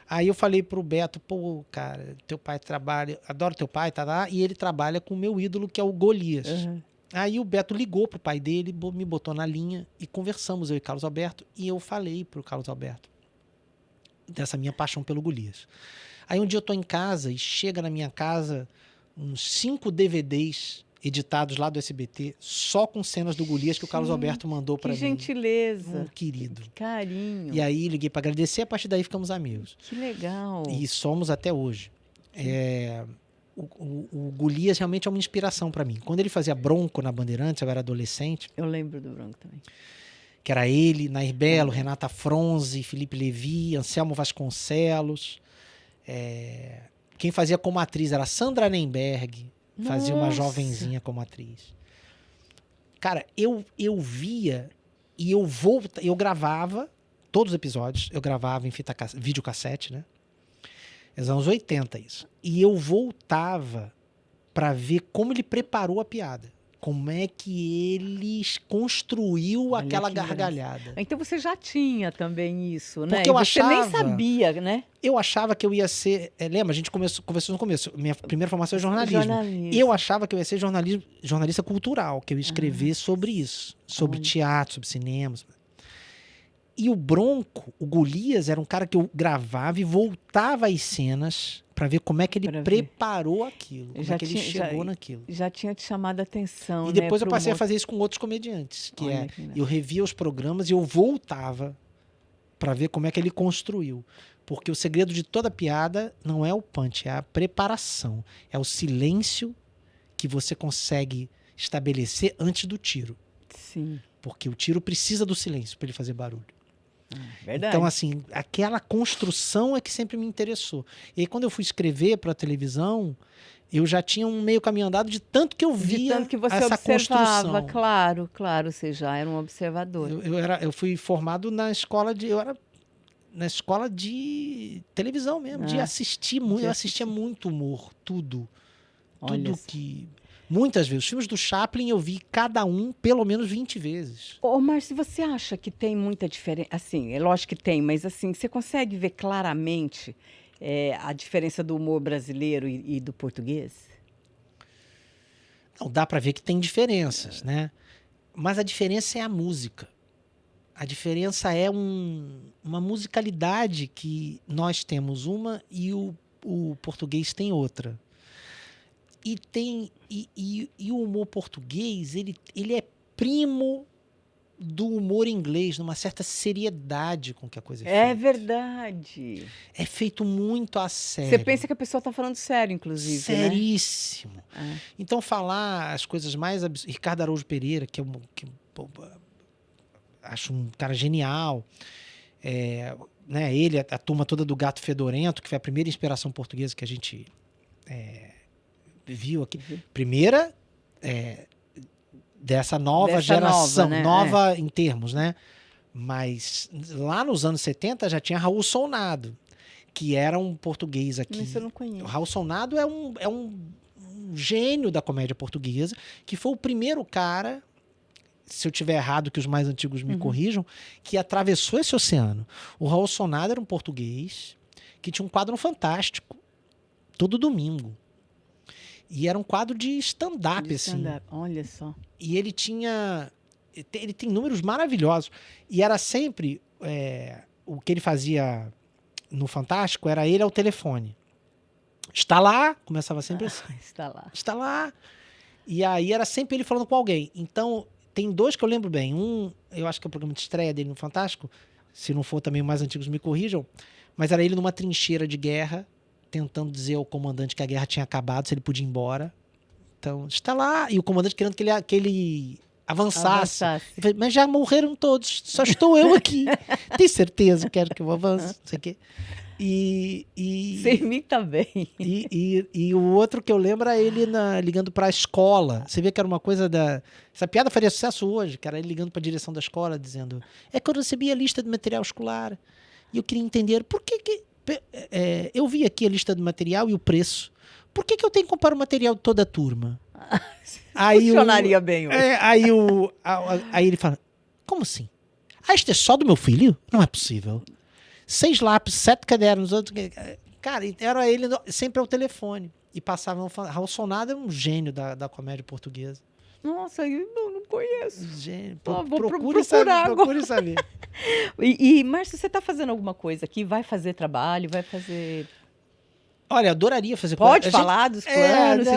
Aí eu falei pro Beto, pô, cara, teu pai trabalha... Adoro teu pai, tá lá, e ele trabalha com o meu ídolo, que é o Golias. Aí o Beto ligou pro pai dele, me botou na linha e conversamos, eu e Carlos Alberto, e eu falei pro Carlos Alberto dessa minha paixão pelo Golias. Aí um dia eu tô em casa e chega na minha casa uns 5 DVDs editados lá do SBT, só com cenas do Golias que o Carlos Alberto mandou pra mim. Que gentileza. Querido. Que carinho. E aí liguei pra agradecer, a partir daí ficamos amigos. Que legal. E somos até hoje. O Golias realmente é uma inspiração pra mim. Quando ele fazia Bronco na Bandeirantes, eu era adolescente. Eu lembro do Bronco também. Que era ele, Nair Belo, Renata Fronzi, Felipe Levi, Anselmo Vasconcelos. Quem fazia como atriz era Sandra Nemberg. Fazia uma jovenzinha como atriz. Cara, eu via e eu gravava todos os episódios. Eu gravava em videocassete, né? Nos anos 80 isso. E eu voltava pra ver como ele preparou a piada. Como é que ele construiu aquela gargalhada. Então você já tinha também isso, né? Porque eu você achava... nem sabia, né? Eu achava que eu ia ser... lembra, a gente conversou no começo. Minha primeira formação é jornalismo. Eu achava que eu ia ser jornalista cultural, que eu ia escrever sobre isso. Sobre teatro, sobre cinema. E o Bronco, o Golias, era um cara que eu gravava e voltava às cenas para ver como é que ele preparou aquilo, como é que ele chegou naquilo. Já tinha te chamado a atenção, e depois eu passei a fazer isso com outros comediantes, eu revia os programas e eu voltava para ver como é que ele construiu. Porque o segredo de toda piada não é o punch, é a preparação, é o silêncio que você consegue estabelecer antes do tiro. Sim. Porque o tiro precisa do silêncio para ele fazer barulho. Verdade. Então, assim, aquela construção é que sempre me interessou. E aí, quando eu fui escrever para a televisão, eu já tinha um meio caminho andado de tanto que eu via tanto que você essa observava, construção. Claro, você já era um observador. Eu fui formado na escola de... Eu era na escola de televisão mesmo, de assistir muito. Eu assistia muito humor, tudo. Tudo que... Muitas vezes. Os filmes do Chaplin eu vi cada um pelo menos 20 vezes. Ô, Márcio, você acha que tem muita diferença? Assim, é lógico que tem, mas assim, você consegue ver claramente a diferença do humor brasileiro e do português? Não, dá para ver que tem diferenças, né? Mas a diferença é a música. A diferença é uma musicalidade que nós temos uma e o português tem outra. E o humor português, ele é primo do humor inglês, numa certa seriedade com que a coisa é feita. É verdade. É feito muito a sério. Você pensa que a pessoa está falando sério, inclusive, Seríssimo. Né? Então, falar as coisas mais... Ricardo Araújo Pereira, que acho um cara genial. Né, ele, a turma toda do Gato Fedorento, que foi a primeira inspiração portuguesa que a gente... viu aqui. Primeira dessa nova geração, nova em termos, né? Mas lá nos anos 70 já tinha Raul Solnado, que era um português aqui. Isso eu não conheço. O Raul Solnado é um gênio da comédia portuguesa, que foi o primeiro cara, se eu tiver errado, que os mais antigos me corrijam, que atravessou esse oceano. O Raul Solnado era um português que tinha um quadro fantástico, todo domingo. E era um quadro de stand-up, De assim. stand-up, olha só. E ele tem números maravilhosos. E era sempre... o que ele fazia no Fantástico era ele ao telefone. Está lá, começava sempre assim. Está lá. Está lá. E aí era sempre ele falando com alguém. Então, tem 2 que eu lembro bem. Um, eu acho que é o programa de estreia dele no Fantástico. Se não for também os mais antigos, me corrijam. Mas era ele numa trincheira de guerra, tentando dizer ao comandante que a guerra tinha acabado, se ele podia ir embora. Então, está lá. E o comandante querendo que ele avançasse. Eu falei, mas já morreram todos, só estou eu aqui. Tem certeza que quero que eu avance? Não sei o quê. Você imita bem. E o outro que eu lembro é ele ligando para a escola. Você vê que era uma coisa essa piada faria sucesso hoje, que era ele ligando para a direção da escola, dizendo: é que eu recebi a lista de material escolar e eu queria entender por que eu vi aqui a lista de material e o preço. Por que eu tenho que comprar o material de toda a turma? Aí funcionaria bem hoje. Aí ele fala: como assim? Isto é só do meu filho? Não é possível. 6 lápis, 7 cadernos. Cara, era ele sempre ao telefone. E passava. Raul Sonado é um gênio da comédia portuguesa. Nossa, eu não conheço. Gênio. Vou Procure saber. Márcio, você está fazendo alguma coisa aqui? Vai fazer trabalho? Vai fazer... Olha, adoraria fazer... Pode falar dos planos?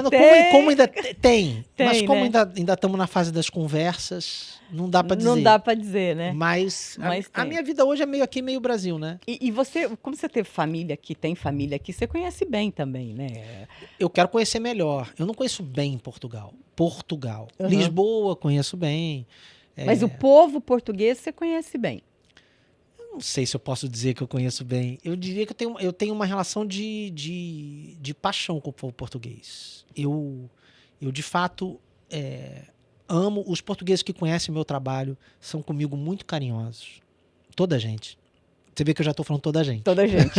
Como ainda tem. Mas como né? ainda estamos na fase das conversas, não dá para dizer. Não dá para dizer, né? Mas a minha vida hoje é meio aqui, meio Brasil, né? E você, como você teve família aqui, tem família aqui, você conhece bem também, né? Eu quero conhecer melhor. Eu não conheço bem Portugal. Uhum. Lisboa, conheço bem. Mas o povo português você conhece bem. Não sei se eu posso dizer que eu conheço bem. Eu diria que eu tenho uma relação de paixão com o povo português. Eu de fato, amo. Os portugueses que conhecem o meu trabalho são comigo muito carinhosos. Toda a gente. Você vê que eu já estou falando toda a gente. Toda a gente.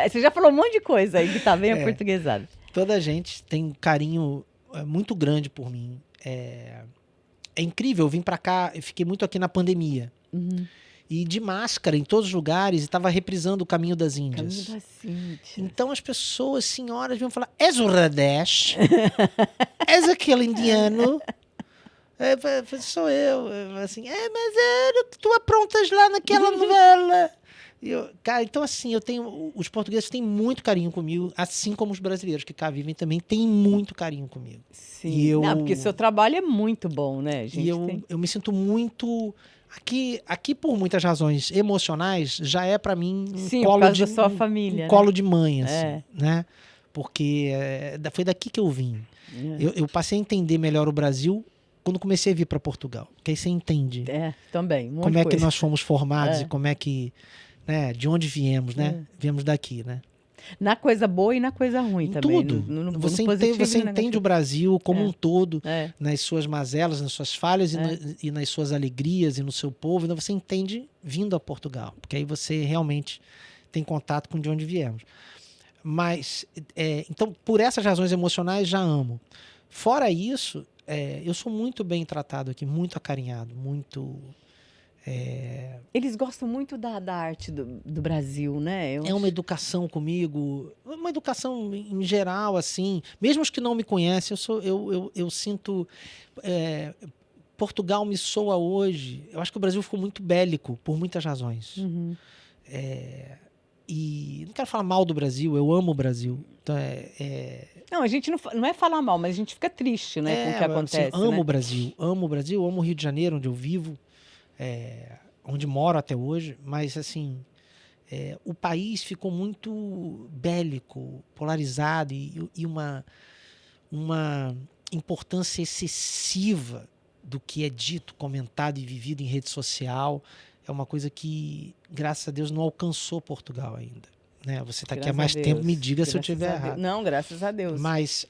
Você já falou um monte de coisa aí que tá bem aportuguesado. Toda a gente tem um carinho muito grande por mim. É incrível, eu vim para cá, eu fiquei muito aqui na pandemia. Uhum. E de máscara em todos os lugares, e estava reprisando o Caminho das Índias. Caminho das Índias. Então as pessoas, senhoras, vinham falar: és o Radesh? És aquele indiano? Sou eu. Assim, mas tu aprontas lá naquela novela. Cara, então assim, os portugueses têm muito carinho comigo, assim como os brasileiros que cá vivem também têm muito carinho comigo. Sim, porque seu trabalho é muito bom, né? Eu me sinto muito... Aqui, por muitas razões emocionais, já é para mim da sua família, colo de mãe, assim, né? Porque foi daqui que eu vim. Eu passei a entender melhor o Brasil quando comecei a vir para Portugal. Porque aí você entende também, como é que nós fomos formados e como é que... Né, de onde viemos, né? Viemos daqui, né? Na coisa boa e na coisa ruim em também. Tudo. Você entende o Brasil como um todo, nas suas mazelas, nas suas falhas e nas suas alegrias e no seu povo. Então você entende vindo a Portugal, porque aí você realmente tem contato com de onde viemos. Mas, então, por essas razões emocionais, já amo. Fora isso, eu sou muito bem tratado aqui, muito acarinhado, muito... Eles gostam muito da arte do Brasil, né? Uma educação comigo, uma educação em geral, assim. Mesmo os que não me conhecem, eu sinto... Portugal me soa hoje... Eu acho que o Brasil ficou muito bélico, por muitas razões. Uhum. E não quero falar mal do Brasil, eu amo o Brasil. Então, Não, a gente não é falar mal, mas a gente fica triste, né, com o que acontece. Assim, amo o Brasil, amo o Rio de Janeiro, onde eu vivo. Onde moro até hoje, mas assim, o país ficou muito bélico, polarizado e uma importância excessiva do que é dito, comentado e vivido em rede social. É uma coisa que, graças a Deus, não alcançou Portugal ainda. Né? Você está aqui há mais tempo, me diga se eu estiver errado. Não, graças a Deus. Mas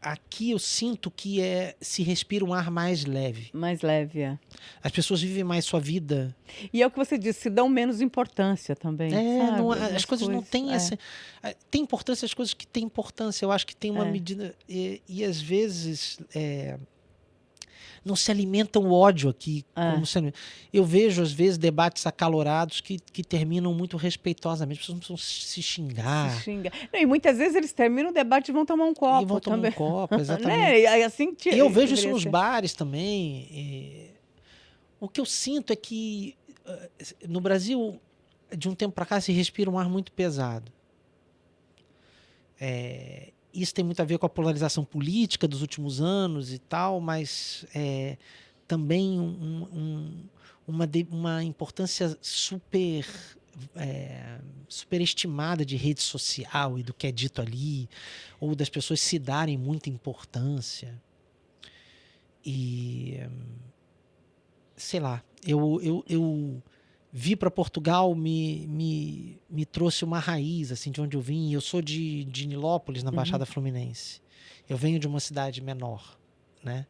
aqui eu sinto que se respira um ar mais leve. Mais leve, As pessoas vivem mais sua vida. E é o que você disse, se dão menos importância também. As coisas não têm essa... Tem importância as coisas que têm importância. Eu acho que tem uma medida... E às vezes... não se alimentam o ódio aqui. Eu vejo, às vezes, debates acalorados que terminam muito respeitosamente. As pessoas não precisam se xingar. Não, e muitas vezes eles terminam o debate e vão tomar um copo. E vão tomar também. um copo, exatamente. Né? E assim e eu vejo isso nos bares também. O que eu sinto é que no Brasil, de um tempo para cá, se respira um ar muito pesado. Isso tem muito a ver com a polarização política dos últimos anos e tal, mas também uma importância superestimada de rede social e do que é dito ali, ou das pessoas se darem muita importância. E sei lá, eu vir para Portugal me trouxe uma raiz assim, de onde eu vim. Eu sou de Nilópolis, na Baixada Fluminense. Eu venho de uma cidade menor, né?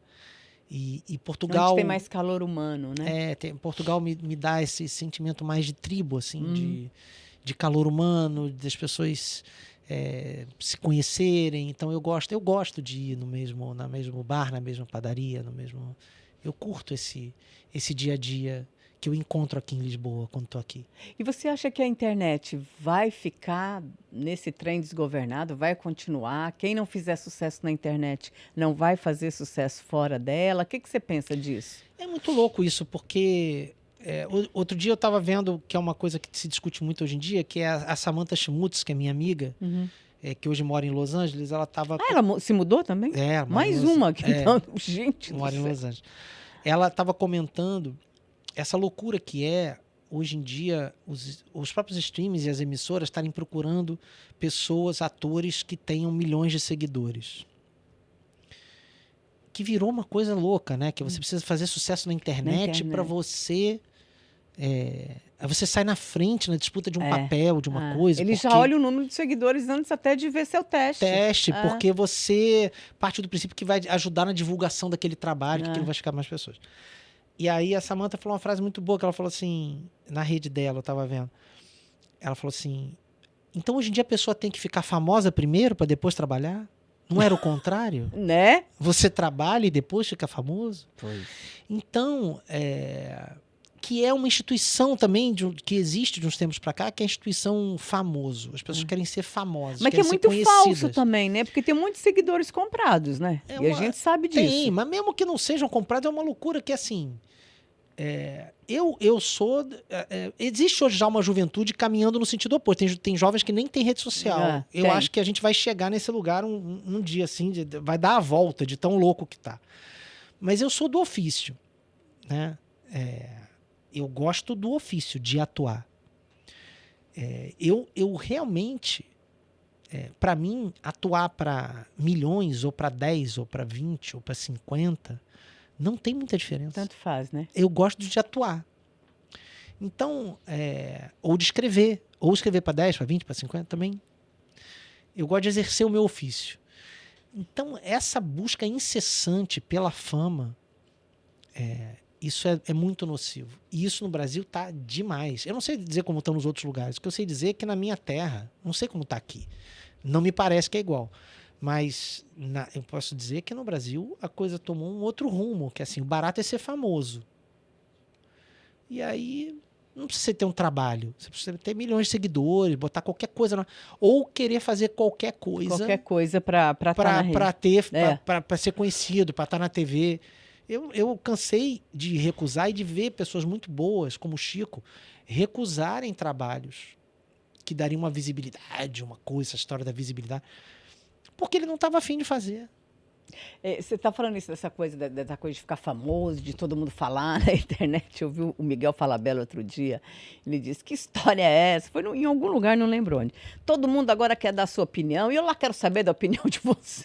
E Portugal... Onde tem mais calor humano, né? Portugal me dá esse sentimento mais de tribo, assim, de calor humano, das pessoas se conhecerem. Então eu gosto de ir no mesmo bar, na mesma padaria, eu curto esse dia a dia que eu encontro aqui em Lisboa quando estou aqui. E você acha que a internet vai ficar nesse trem desgovernado? Vai continuar? Quem não fizer sucesso na internet não vai fazer sucesso fora dela? O que você pensa disso? É muito louco isso, porque outro dia eu estava vendo que é uma coisa que se discute muito hoje em dia, que é a Samantha Schmutz, que é minha amiga, que hoje mora em Los Angeles. Ela estava... ela se mudou também? Mais uma que então, gente, mora em Los Angeles. Ela estava comentando essa loucura que hoje em dia, os próprios streams e as emissoras estarem procurando pessoas, atores que tenham milhões de seguidores. Que virou uma coisa louca, né? Que você precisa fazer sucesso na internet para você... você sai na frente na disputa de um papel, de uma coisa. Ele já olha o número de seguidores antes até de ver seu teste. Porque você parte do princípio que vai ajudar na divulgação daquele trabalho, que aquilo vai chegar a mais pessoas. E aí a Samantha falou uma frase muito boa, que ela falou assim, na rede dela, eu tava vendo. Ela falou assim, então hoje em dia a pessoa tem que ficar famosa primeiro para depois trabalhar? Não era o contrário? Né? Você trabalha e depois fica famoso? Pois. Então, que é uma instituição também que existe de uns tempos para cá, que é a instituição famoso. As pessoas querem ser famosas, mas que é muito falso também, né? Porque tem muitos seguidores comprados, né? E a gente sabe disso. Tem, mas mesmo que não sejam comprados, é uma loucura que, assim... eu sou... existe hoje já uma juventude caminhando no sentido oposto. Tem jovens que nem têm rede social. Eu acho que a gente vai chegar nesse lugar um dia, assim, vai dar a volta de tão louco que tá. Mas eu sou do ofício, né? Eu gosto do ofício, de atuar. Eu realmente, para mim, atuar para milhões, ou para 10, ou para 20, ou para 50, não tem muita diferença. Tanto faz, né? Eu gosto de atuar. Então, ou de escrever. Ou escrever para 10, para 20, para 50 também. Eu gosto de exercer o meu ofício. Então, essa busca incessante pela fama, isso é muito nocivo. E isso no Brasil tá demais. Eu não sei dizer como estão nos outros lugares. O que eu sei dizer é que na minha terra, não sei como tá aqui. Não me parece que é igual. Mas eu posso dizer que no Brasil a coisa tomou um outro rumo, que assim, o barato é ser famoso. E aí não precisa você ter um trabalho, você precisa ter milhões de seguidores, botar qualquer coisa ou querer fazer qualquer coisa. Qualquer coisa para ser conhecido, para estar na TV. Eu cansei de recusar e de ver pessoas muito boas, como o Chico, recusarem trabalhos que dariam uma visibilidade, uma coisa, essa história da visibilidade, porque ele não estava afim de fazer. Você está falando isso, dessa coisa de ficar famoso, de todo mundo falar na internet. Eu vi o Miguel Falabella outro dia, ele disse, que história é essa? Foi em algum lugar, não lembro onde. Todo mundo agora quer dar a sua opinião, e eu lá quero saber da opinião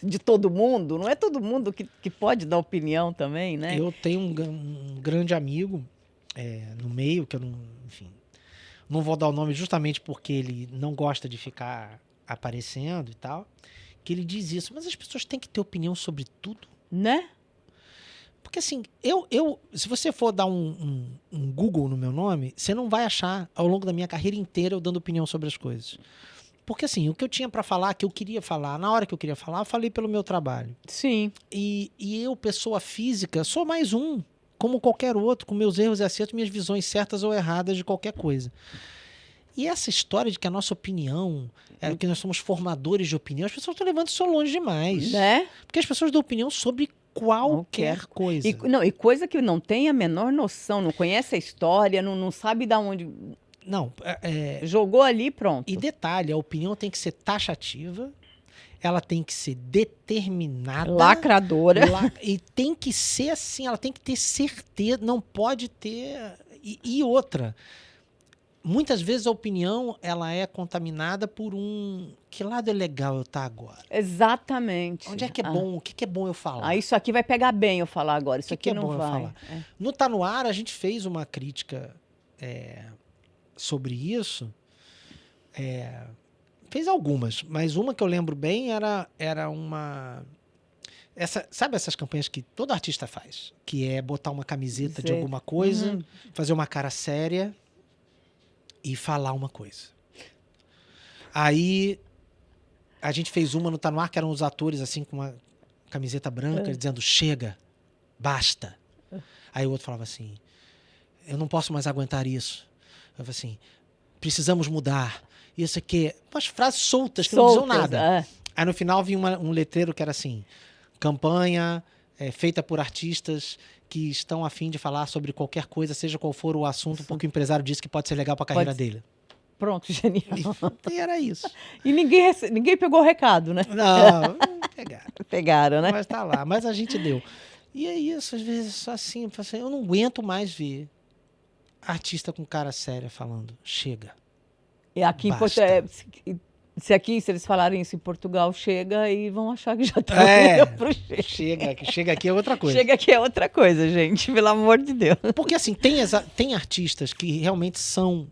de todo mundo. Não é todo mundo que pode dar opinião também, né? Eu tenho um grande amigo no meio, que eu não vou dar o nome justamente porque ele não gosta de ficar aparecendo e tal, que ele diz isso, mas as pessoas têm que ter opinião sobre tudo. Né? Porque assim, se você for dar um Google no meu nome, você não vai achar ao longo da minha carreira inteira eu dando opinião sobre as coisas. Porque assim, o que eu tinha para falar, que eu queria falar, na hora que eu queria falar, eu falei pelo meu trabalho. Sim. E eu, pessoa física, sou mais um, como qualquer outro, com meus erros e acertos, minhas visões certas ou erradas de qualquer coisa. E essa história de que a nossa opinião, que nós somos formadores de opinião, as pessoas estão levando isso longe demais. Né? Porque as pessoas dão opinião sobre qualquer coisa. E coisa que não tem a menor noção, não conhece a história, não sabe de onde... Não, Jogou ali, pronto. E detalhe, a opinião tem que ser taxativa, ela tem que ser determinada. Lacradora. E tem que ser assim, ela tem que ter certeza, não pode ter... E outra, muitas vezes a opinião, ela é contaminada por que lado é legal eu estar agora? Exatamente. Onde é que é bom? O que é bom eu falar? Isso aqui vai pegar bem eu falar agora, isso aqui é não bom vai. Eu falar? No Tá No Ar, a gente fez uma crítica sobre isso. Fez algumas, mas uma que eu lembro bem era uma... sabe essas campanhas que todo artista faz? Que é botar uma camiseta de alguma coisa, fazer uma cara séria e falar uma coisa. Aí a gente fez uma no Tá No Ar, que eram os atores assim com uma camiseta branca, dizendo chega, basta. Aí o outro falava assim, eu não posso mais aguentar isso. Eu falava assim, precisamos mudar. Isso aqui, umas frases soltas que não diziam nada. Aí no final vinha um letreiro que era assim, campanha feita por artistas que estão a fim de falar sobre qualquer coisa, seja qual for o assunto, porque o empresário disse que pode ser legal para a carreira dele. Pronto, genial. E era isso. E ninguém pegou o recado, né? Não, pegaram. Pegaram, né? Mas tá lá, mas a gente deu. E é isso, às vezes só assim, eu não aguento mais ver artista com cara séria falando, chega. E aqui em se eles falarem isso em Portugal, chega e vão achar que já tá pro chega aqui é outra coisa. Chega aqui é outra coisa, gente, pelo amor de Deus. Porque assim, tem artistas que realmente são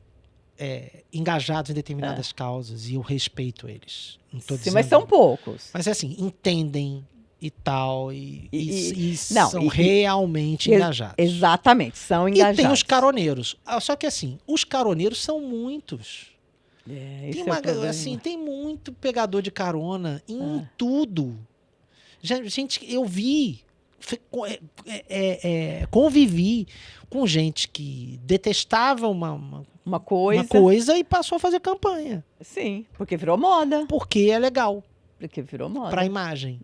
engajados em determinadas causas e eu respeito eles. Não tô dizendo, mas são poucos. Mas assim, entendem e tal, e são realmente engajados. Exatamente, são engajados. E tem os caroneiros. Só que assim, os caroneiros são muitos. Tem muito pegador de carona em tudo. Gente, eu convivi com gente que detestava uma coisa e passou a fazer campanha. Sim, porque virou moda. Porque é legal. Porque virou moda. Pra imagem.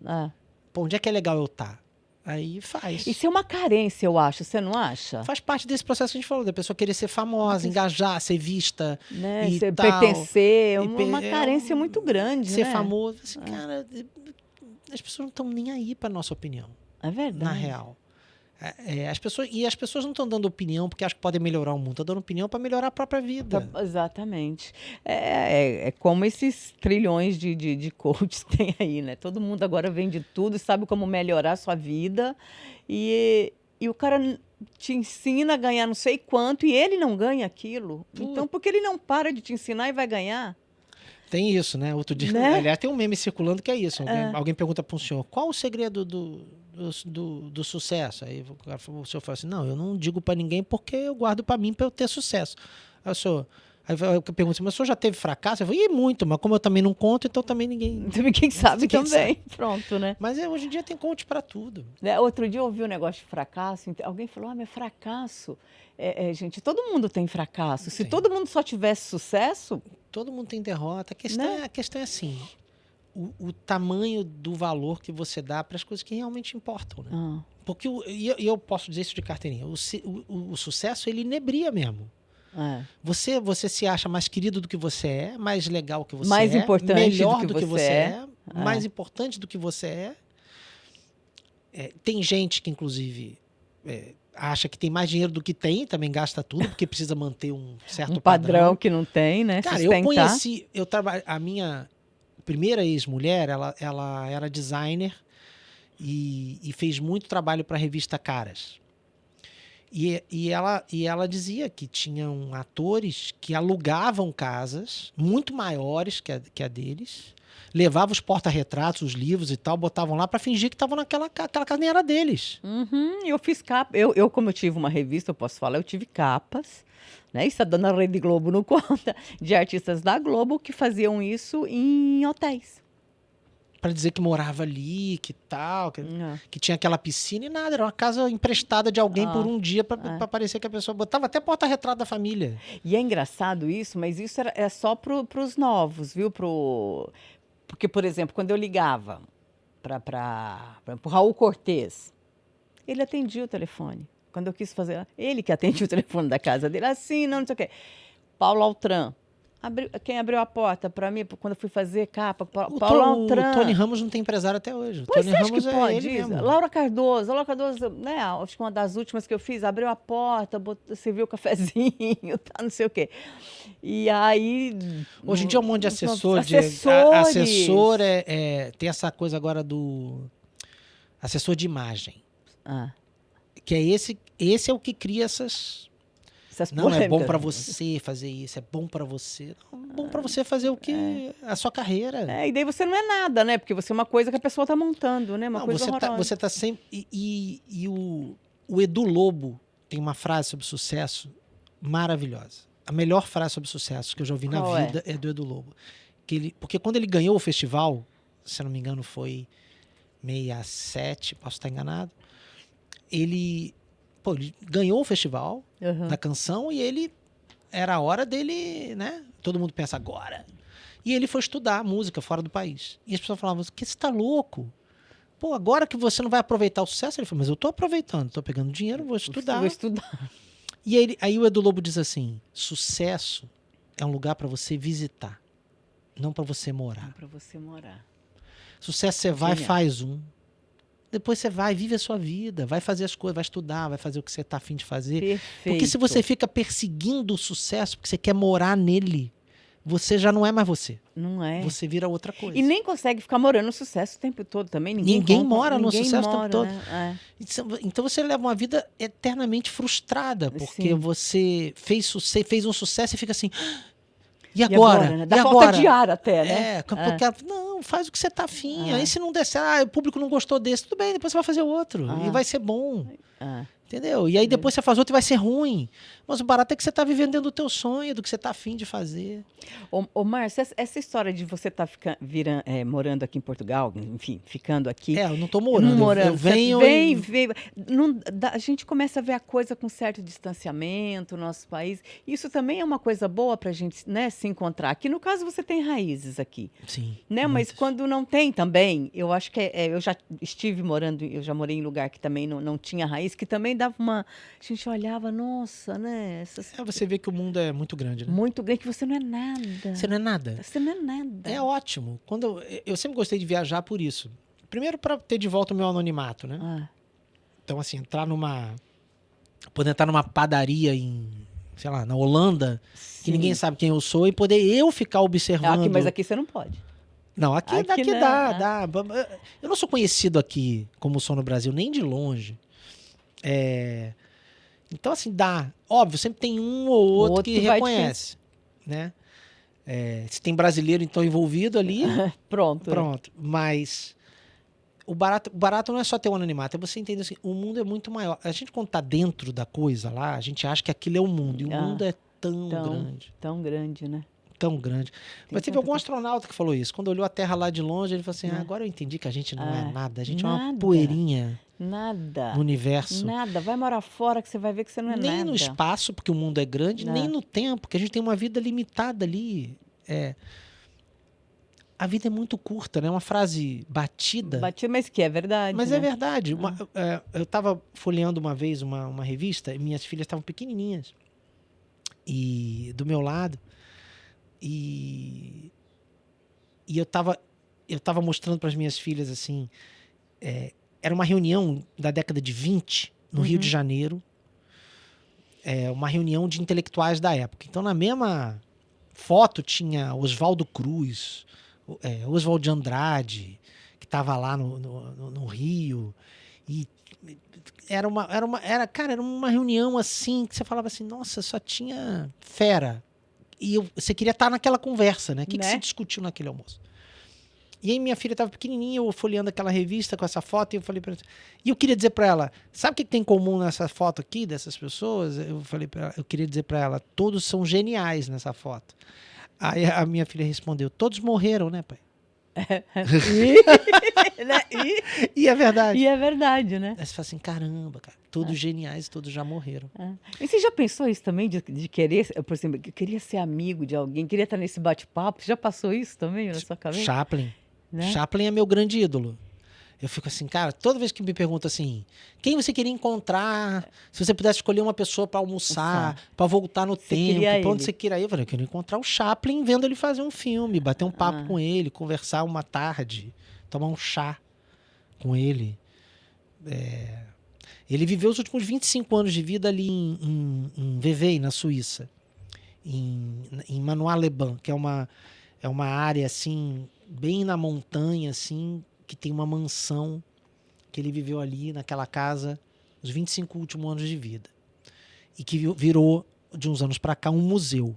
Pô, onde é que é legal eu estar? Aí faz. Isso é uma carência, eu acho. Você não acha? Faz parte desse processo que a gente falou, da pessoa querer ser famosa, engajar, ser vista, né? E tal. Pertencer. Uma carência muito grande, ser né? famoso. Assim, cara, as pessoas não estão nem aí para nossa opinião. É verdade. Na real. As pessoas não estão dando opinião porque acham que podem melhorar o mundo. Estão dando opinião para melhorar a própria vida. Exatamente. É como esses trilhões de coaches tem aí, né? Todo mundo agora vende tudo e sabe como melhorar a sua vida. E o cara te ensina a ganhar não sei quanto e ele não ganha aquilo. Então, por que ele não para de te ensinar e vai ganhar? Tem isso, né? Outro dia, né? Aliás, tem um meme circulando que é isso. Alguém pergunta para um senhor, qual o segredo do sucesso? Aí o senhor fala assim, não, eu não digo para ninguém porque eu guardo para mim para eu ter sucesso. Aí eu pergunto assim, mas o senhor já teve fracasso? Eu falo, muito, mas como eu também não conto, então também ninguém... Quem sabe também. Sabe. Pronto, né? Mas hoje em dia tem coach para tudo. Outro dia eu ouvi um negócio de fracasso, alguém falou, meu fracasso... gente, todo mundo tem fracasso. Se todo mundo só tivesse sucesso... Todo mundo tem derrota. A questão é assim, o tamanho do valor que você dá para as coisas que realmente importam. Né? Porque eu posso dizer isso de carteirinha. O sucesso, ele inebria mesmo. Você se acha mais querido do que você é, mais legal que você mais importante melhor do que você é, mais importante do que você é. Tem gente que, inclusive... acha que tem mais dinheiro do que tem, também gasta tudo, porque precisa manter um certo padrão que não tem, né? Cara, a minha primeira ex-mulher, ela era designer e fez muito trabalho para a revista Caras. E ela dizia que tinham atores que alugavam casas muito maiores que a deles, levavam os porta-retratos, os livros e tal, botavam lá para fingir que estavam aquela casa nem era deles. Eu fiz capa. Como eu tive uma revista, eu posso falar, eu tive capas, né? Isso a dona Rede Globo não conta, de artistas da Globo que faziam isso em hotéis. Para dizer que morava ali, que tal, que tinha aquela piscina e nada. Era uma casa emprestada de alguém por um dia para parecer que a pessoa botava até porta-retrato da família. E é engraçado isso, mas isso é só para os novos, viu? Porque, por exemplo, quando eu ligava para o Raul Cortez, ele atendia o telefone. Quando eu quis fazer, ele que atendia o telefone da casa dele, assim, não sei o quê. Paulo Altran. Quem abriu a porta para mim, quando eu fui fazer capa, Paulo Altran. O Tony Ramos não tem empresário até hoje. Pois Tony Ramos Ramos que pode é ele isso. mesmo. Laura Cardoso, né, acho que uma das últimas que eu fiz, abriu a porta, serviu o cafezinho, tá, não sei o quê. E aí... Hoje em dia é um monte de assessor. Assessores. Assessor tem essa coisa agora do assessor de imagem. Que é esse é o que cria essas não é bom para você fazer isso, é bom para você. Não, bom para você fazer o que? A sua carreira. E daí você não é nada, né? Porque você é uma coisa que a pessoa tá montando, né? Uma coisa horrorosa. Você tá sempre... E o Edu Lobo tem uma frase sobre sucesso maravilhosa. A melhor frase sobre sucesso que eu já ouvi na vida é do Edu Lobo. Porque quando ele ganhou o festival, se eu não me engano foi 67, posso estar enganado, ele ganhou o festival da canção e era a hora dele, né? Todo mundo pensa agora. E ele foi estudar música fora do país. E as pessoas falavam, que você tá louco? Pô, agora que você não vai aproveitar o sucesso? Ele falou, mas eu tô aproveitando, tô pegando dinheiro, vou estudar. Vou estudar. E aí o Edu Lobo diz assim, sucesso é um lugar para você visitar, não para você morar. Não para você morar. Sucesso você vai, faz um. Depois você vai, vive a sua vida, vai fazer as coisas, vai estudar, vai fazer o que você tá afim de fazer. Perfeito. Porque se você fica perseguindo o sucesso, porque você quer morar nele, você já não é mais você. Não é. Você vira outra coisa. E nem consegue ficar morando no sucesso o tempo todo também. Ninguém mora no sucesso o tempo todo. Né? Então você leva uma vida eternamente frustrada, porque você fez um sucesso e fica assim... E agora? Né? Dá falta de ar até, né? Porque não, faz o que você tá afim. Aí se não der certo, o público não gostou desse, tudo bem, depois você vai fazer outro. E vai ser bom. Entendeu? E aí depois você faz outro e vai ser ruim. Mas o barato é que você tá vivendo dentro do teu sonho, do que você tá afim de fazer. Ô Márcio, essa história de você estar morando aqui em Portugal, enfim, ficando aqui... eu não tô morando. Eu venho a gente começa a ver a coisa com certo distanciamento no nosso país. Isso também é uma coisa boa pra gente, né, se encontrar. Aqui, no caso, você tem raízes aqui. Sim. Né? Mas quando não tem também, eu acho que eu já estive morando, eu já morei em lugar que também não tinha raiz, que também dava uma... A gente olhava, nossa, né? Você vê que o mundo é muito grande, né? Muito grande, que você não é nada. Você não é nada. Você não é nada. É ótimo. Eu sempre gostei de viajar por isso. Primeiro, para ter de volta o meu anonimato, né? Então, assim, poder entrar numa padaria sei lá, na Holanda, que ninguém sabe quem eu sou, e poder eu ficar observando. Mas aqui você não pode. Não, aqui dá. Eu não sou conhecido aqui como sou no Brasil, nem de longe. Então, assim, dá. Óbvio, sempre tem um ou outro que reconhece, né? Se tem brasileiro, então, envolvido ali... Pronto. Mas o barato não é só ter um anonimato, é você entender assim, o mundo é muito maior. A gente, quando tá dentro da coisa lá, a gente acha que aquilo é o mundo. E o mundo é tão grande. Tão grande, né? Tão grande. Mas teve algum astronauta que falou isso. Quando olhou a Terra lá de longe, ele falou assim, agora eu entendi que a gente não é nada. A gente é uma poeirinha. Nada. No universo. Nada. Vai morar fora que você vai ver que você não é nada. Nem no espaço, porque o mundo é grande, nem no tempo, porque a gente tem uma vida limitada ali. A vida é muito curta, né? Uma frase batida. Mas que é verdade. Mas né? é verdade. Eu estava folheando uma vez uma revista, e minhas filhas estavam pequenininhas. E do meu lado. E eu tava mostrando para as minhas filhas assim, era uma reunião da década de 20 no Rio de Janeiro, uma reunião de intelectuais da época. Então na mesma foto tinha Oswaldo Cruz, Oswald de Andrade, que estava lá no Rio, E cara, era uma reunião assim, que você falava assim, nossa, só tinha fera. E você queria estar naquela conversa, né? O que se discutiu naquele almoço? E aí minha filha estava pequenininha, eu folheando aquela revista com essa foto, e eu falei para ela, e eu queria dizer para ela, sabe o que tem em comum nessa foto aqui, dessas pessoas? Eu falei para ela, eu queria dizer para ela, todos são geniais nessa foto. Aí a minha filha respondeu, todos morreram, né, pai? E é verdade. E é verdade, né? Aí você fala assim, caramba, cara, todos geniais, todos já morreram. E você já pensou isso também, de querer, por exemplo, queria ser amigo de alguém, queria estar nesse bate-papo? Você já passou isso também na sua cabeça? Chaplin. Né? Chaplin é meu grande ídolo. Eu fico assim, cara, toda vez que me perguntam assim, quem você queria encontrar, se você pudesse escolher uma pessoa para almoçar, para voltar no tempo, para onde você queria ir? Eu falei, eu queria encontrar o Chaplin vendo ele fazer um filme, bater um papo com ele, conversar uma tarde, tomar um chá com ele. Ele viveu os últimos 25 anos de vida ali em Vevey, na Suíça, em Manois-les-Bains, que é uma área assim, bem na montanha, assim, que tem uma mansão que ele viveu ali naquela casa os 25 últimos anos de vida. E que virou, de uns anos para cá, um museu.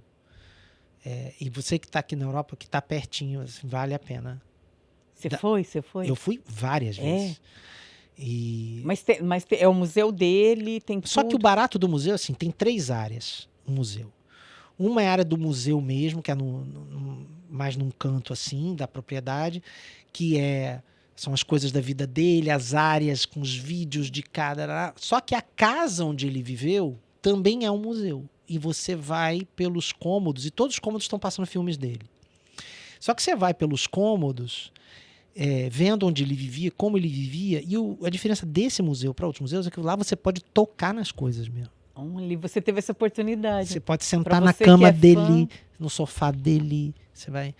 E você que está aqui na Europa, que está pertinho, assim, vale a pena. Você foi? Eu fui várias vezes. Mas é o museu dele, tem tudo. Só que o barato do museu, assim, tem 3 áreas, o museu. Uma é a área do museu mesmo, que é mais num canto assim, da propriedade, que são as coisas da vida dele, as áreas com os vídeos de cada... Só que a casa onde ele viveu também é um museu. E você vai pelos cômodos, e todos os cômodos estão passando filmes dele. Só que você vai pelos cômodos, vendo onde ele vivia, como ele vivia, e a diferença desse museu para outros museus é que lá você pode tocar nas coisas mesmo. Ali você teve essa oportunidade. Você pode sentar na cama dele, no sofá dele, você vai...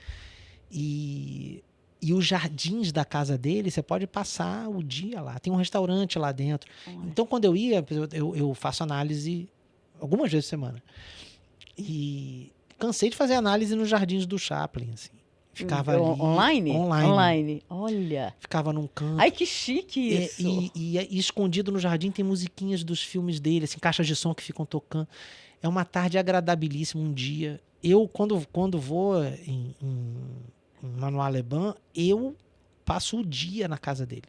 E os jardins da casa dele, você pode passar o dia lá. Tem um restaurante lá dentro. Então, quando eu ia, eu faço análise algumas vezes por semana. E cansei de fazer análise nos jardins do Chaplin, assim. Ficava ali... Online? Online. Olha. Ficava num canto. Ai, que chique isso. E escondido no jardim tem musiquinhas dos filmes dele, assim, caixas de som que ficam tocando. É uma tarde agradabilíssima, um dia. Eu, quando vou em Manois-les-Bains, eu passo o dia na casa dele.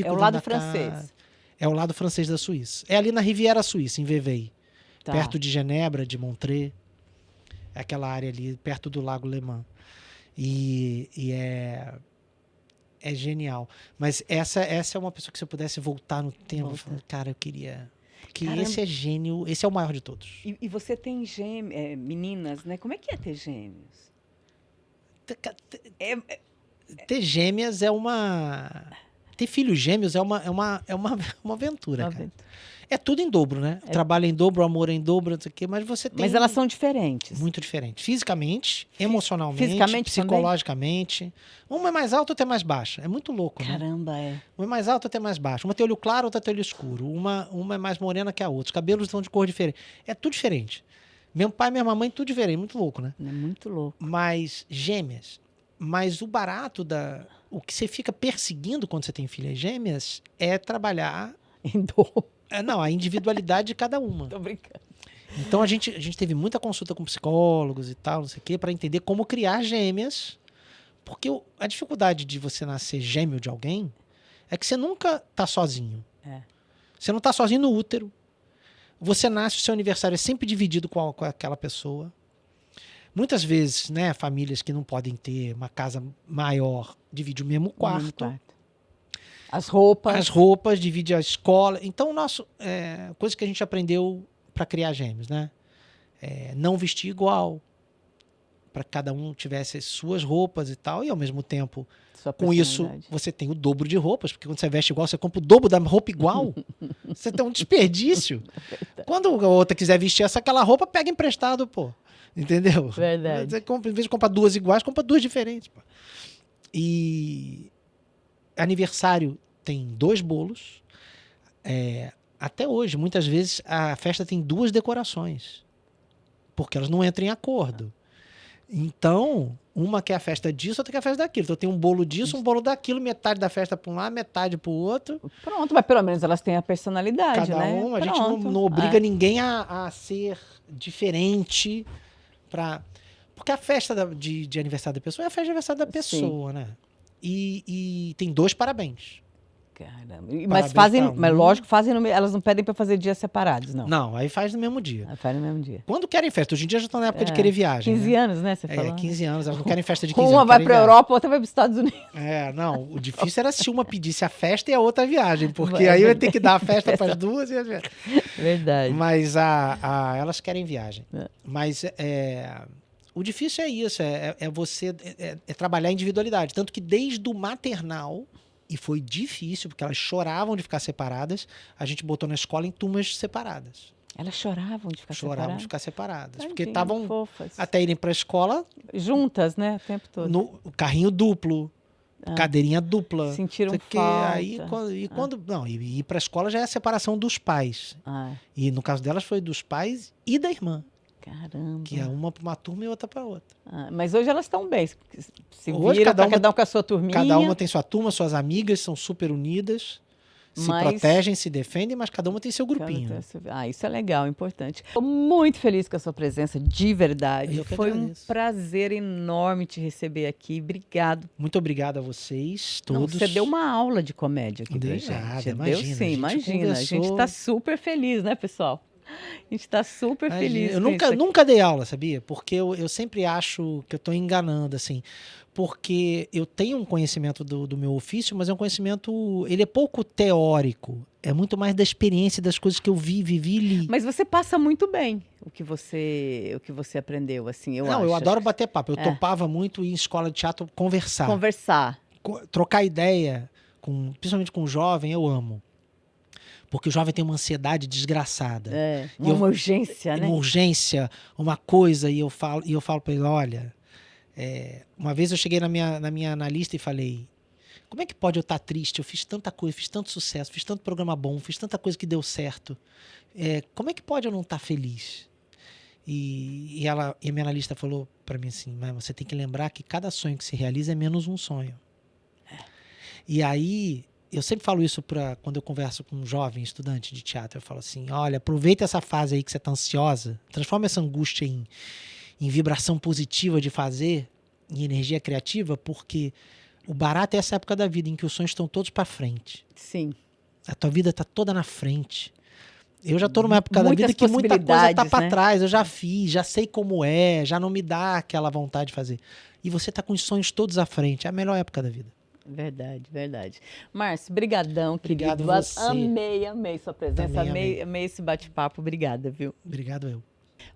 É o lado francês. É o lado francês da Suíça. É ali na Riviera Suíça, em Vevey. Tá. Perto de Genebra, de Montreux. É aquela área ali, perto do Lago Le Mans. E é genial. Mas essa é uma pessoa que, se eu pudesse voltar no tempo, eu falo, cara, eu queria... Porque esse é gênio, esse é o maior de todos. E você tem meninas, né? Como é que é ter gêmeos? Ter gêmeas é uma... Ter filhos gêmeos é uma aventura, cara. É tudo em dobro, né? O trabalho é em dobro, o amor é em dobro, não sei o quê, mas você tem... Mas elas são diferentes. Muito diferentes. Fisicamente, emocionalmente, fisicamente psicologicamente. Também? Uma é mais alta, outra é mais baixa. É muito louco, Caramba, né? Uma é mais alta, outra é mais baixa. Uma tem olho claro, outra tem olho escuro. Uma é mais morena que a outra. Os cabelos estão de cor diferente. É tudo diferente. Meu pai e minha mamãe, tudo diferente. Muito louco, né? É muito louco. Mas gêmeas. Mas o barato o que você fica perseguindo quando você tem filhas gêmeas é trabalhar... Em dor. Não, a individualidade de cada uma. Tô brincando. Então a gente teve muita consulta com psicólogos e tal, não sei o quê, para entender como criar gêmeas. Porque a dificuldade de você nascer gêmeo de alguém é que você nunca tá sozinho. Você não tá sozinho no útero. Você nasce, o seu aniversário é sempre dividido com aquela pessoa. Muitas vezes, né, famílias que não podem ter uma casa maior dividem o mesmo quarto. As roupas, divide a escola. Então, coisa que a gente aprendeu para criar gêmeos, né? Não vestir igual, para que cada um tivesse as suas roupas e tal, e ao mesmo tempo, com isso, você tem o dobro de roupas, porque quando você veste igual, você compra o dobro da roupa igual. Você tem um desperdício. Quando a outra quiser vestir aquela roupa, pega emprestado, pô. Entendeu? Verdade. Você compra, em vez de comprar 2 iguais, compra 2 diferentes, pô. E... aniversário tem 2 bolos. Até hoje, muitas vezes, a festa tem 2 decorações. Porque elas não entram em acordo. Então, uma quer a festa disso, outra quer a festa daquilo. Então tem um bolo disso, um bolo daquilo, metade da festa para um lado, metade para o outro. Pronto, mas pelo menos elas têm a personalidade, Cada né? um, a gente Pronto. não obriga ninguém a ser diferente porque a festa de aniversário da pessoa é a festa de aniversário da pessoa, né? E tem 2 parabéns. Caramba. Parabéns Mas lógico, elas não pedem para fazer dias separados, não. Não, aí faz no mesmo dia. Faz no mesmo dia. Quando querem festa, hoje em dia já estão na época de querer viagem. 15 anos, né? Você falou. 15 anos, elas não querem festa de 15 anos. Uma vai para a Europa, outra vai para os Estados Unidos. Não, o difícil era se uma pedisse a festa e a outra a viagem, porque aí vai ter que dar a festa para as duas e a viagem. Verdade. Mas elas querem viagem. Mas o difícil é isso, você trabalhar a individualidade. Tanto que desde o maternal, e foi difícil, porque elas choravam de ficar separadas, a gente botou na escola em turmas separadas. Elas choravam de ficar separadas? Choravam de ficar separadas. Tadinho, porque estavam fofas. Até irem para a escola... Juntas, né? O tempo todo. No carrinho duplo, cadeirinha dupla. Sentiram falta. Aí, e ir para a escola já é a separação dos pais. E no caso delas foi dos pais e da irmã. Caramba. Que é uma para uma turma e outra para outra. Mas hoje elas estão bem. Se hoje viram, cada um com a sua turminha. Cada uma tem sua turma, suas amigas, são super unidas. Se protegem, se defendem, mas cada uma tem seu grupinho. Isso é legal, importante. Estou muito feliz com a sua presença, de verdade. Foi um prazer enorme te receber aqui. Obrigado. Muito obrigado a vocês, todos. Você deu uma aula de comédia aqui pra gente. Imagina, deu sim, imagina. A gente está super feliz, né, pessoal? A gente está super feliz. Eu nunca dei aula, sabia? Porque eu sempre acho que eu estou enganando, assim. Porque eu tenho um conhecimento do meu ofício, mas é um conhecimento... Ele é pouco teórico. É muito mais da experiência, das coisas que eu vivi e li. Mas você passa muito bem o que você aprendeu, assim, eu acho. Eu adoro bater papo. Eu topava muito ir em escola de teatro conversar. Trocar ideia, principalmente com o jovem, eu amo. Porque o jovem tem uma ansiedade desgraçada. Uma urgência, né? Uma urgência, uma coisa, e eu falo para ele, olha, uma vez eu cheguei na minha analista e falei, como é que pode eu estar triste? Eu fiz tanta coisa, fiz tanto sucesso, fiz tanto programa bom, fiz tanta coisa que deu certo. Como é que pode eu não estar feliz? E a minha analista falou para mim assim, mas você tem que lembrar que cada sonho que se realiza é menos um sonho. E aí... Eu sempre falo isso quando eu converso com um jovem estudante de teatro. Eu falo assim, olha, aproveita essa fase aí que você está ansiosa, transforma essa angústia em vibração positiva de fazer, em energia criativa, porque o barato é essa época da vida em que os sonhos estão todos para frente. Sim. A tua vida está toda na frente. Eu já estou numa época da vida que muita coisa está para trás. Eu já fiz, já sei como já não me dá aquela vontade de fazer. E você está com os sonhos todos à frente. É a melhor época da vida. Verdade, verdade. Márcio, brigadão, querido. Obrigado você. Amei sua presença, amei esse bate-papo. Obrigada, viu? Obrigado eu.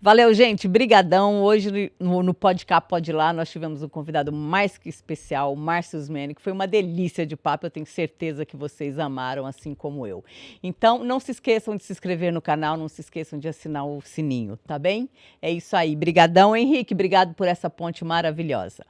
Valeu, gente. Brigadão. Hoje no Pode Cá, Pode Lá, nós tivemos um convidado mais que especial, o Márcio Zmeni, que foi uma delícia de papo. Eu tenho certeza que vocês amaram, assim como eu. Então, não se esqueçam de se inscrever no canal, não se esqueçam de assinar o sininho, tá bem? É isso aí. Brigadão, Henrique. Obrigado por essa ponte maravilhosa.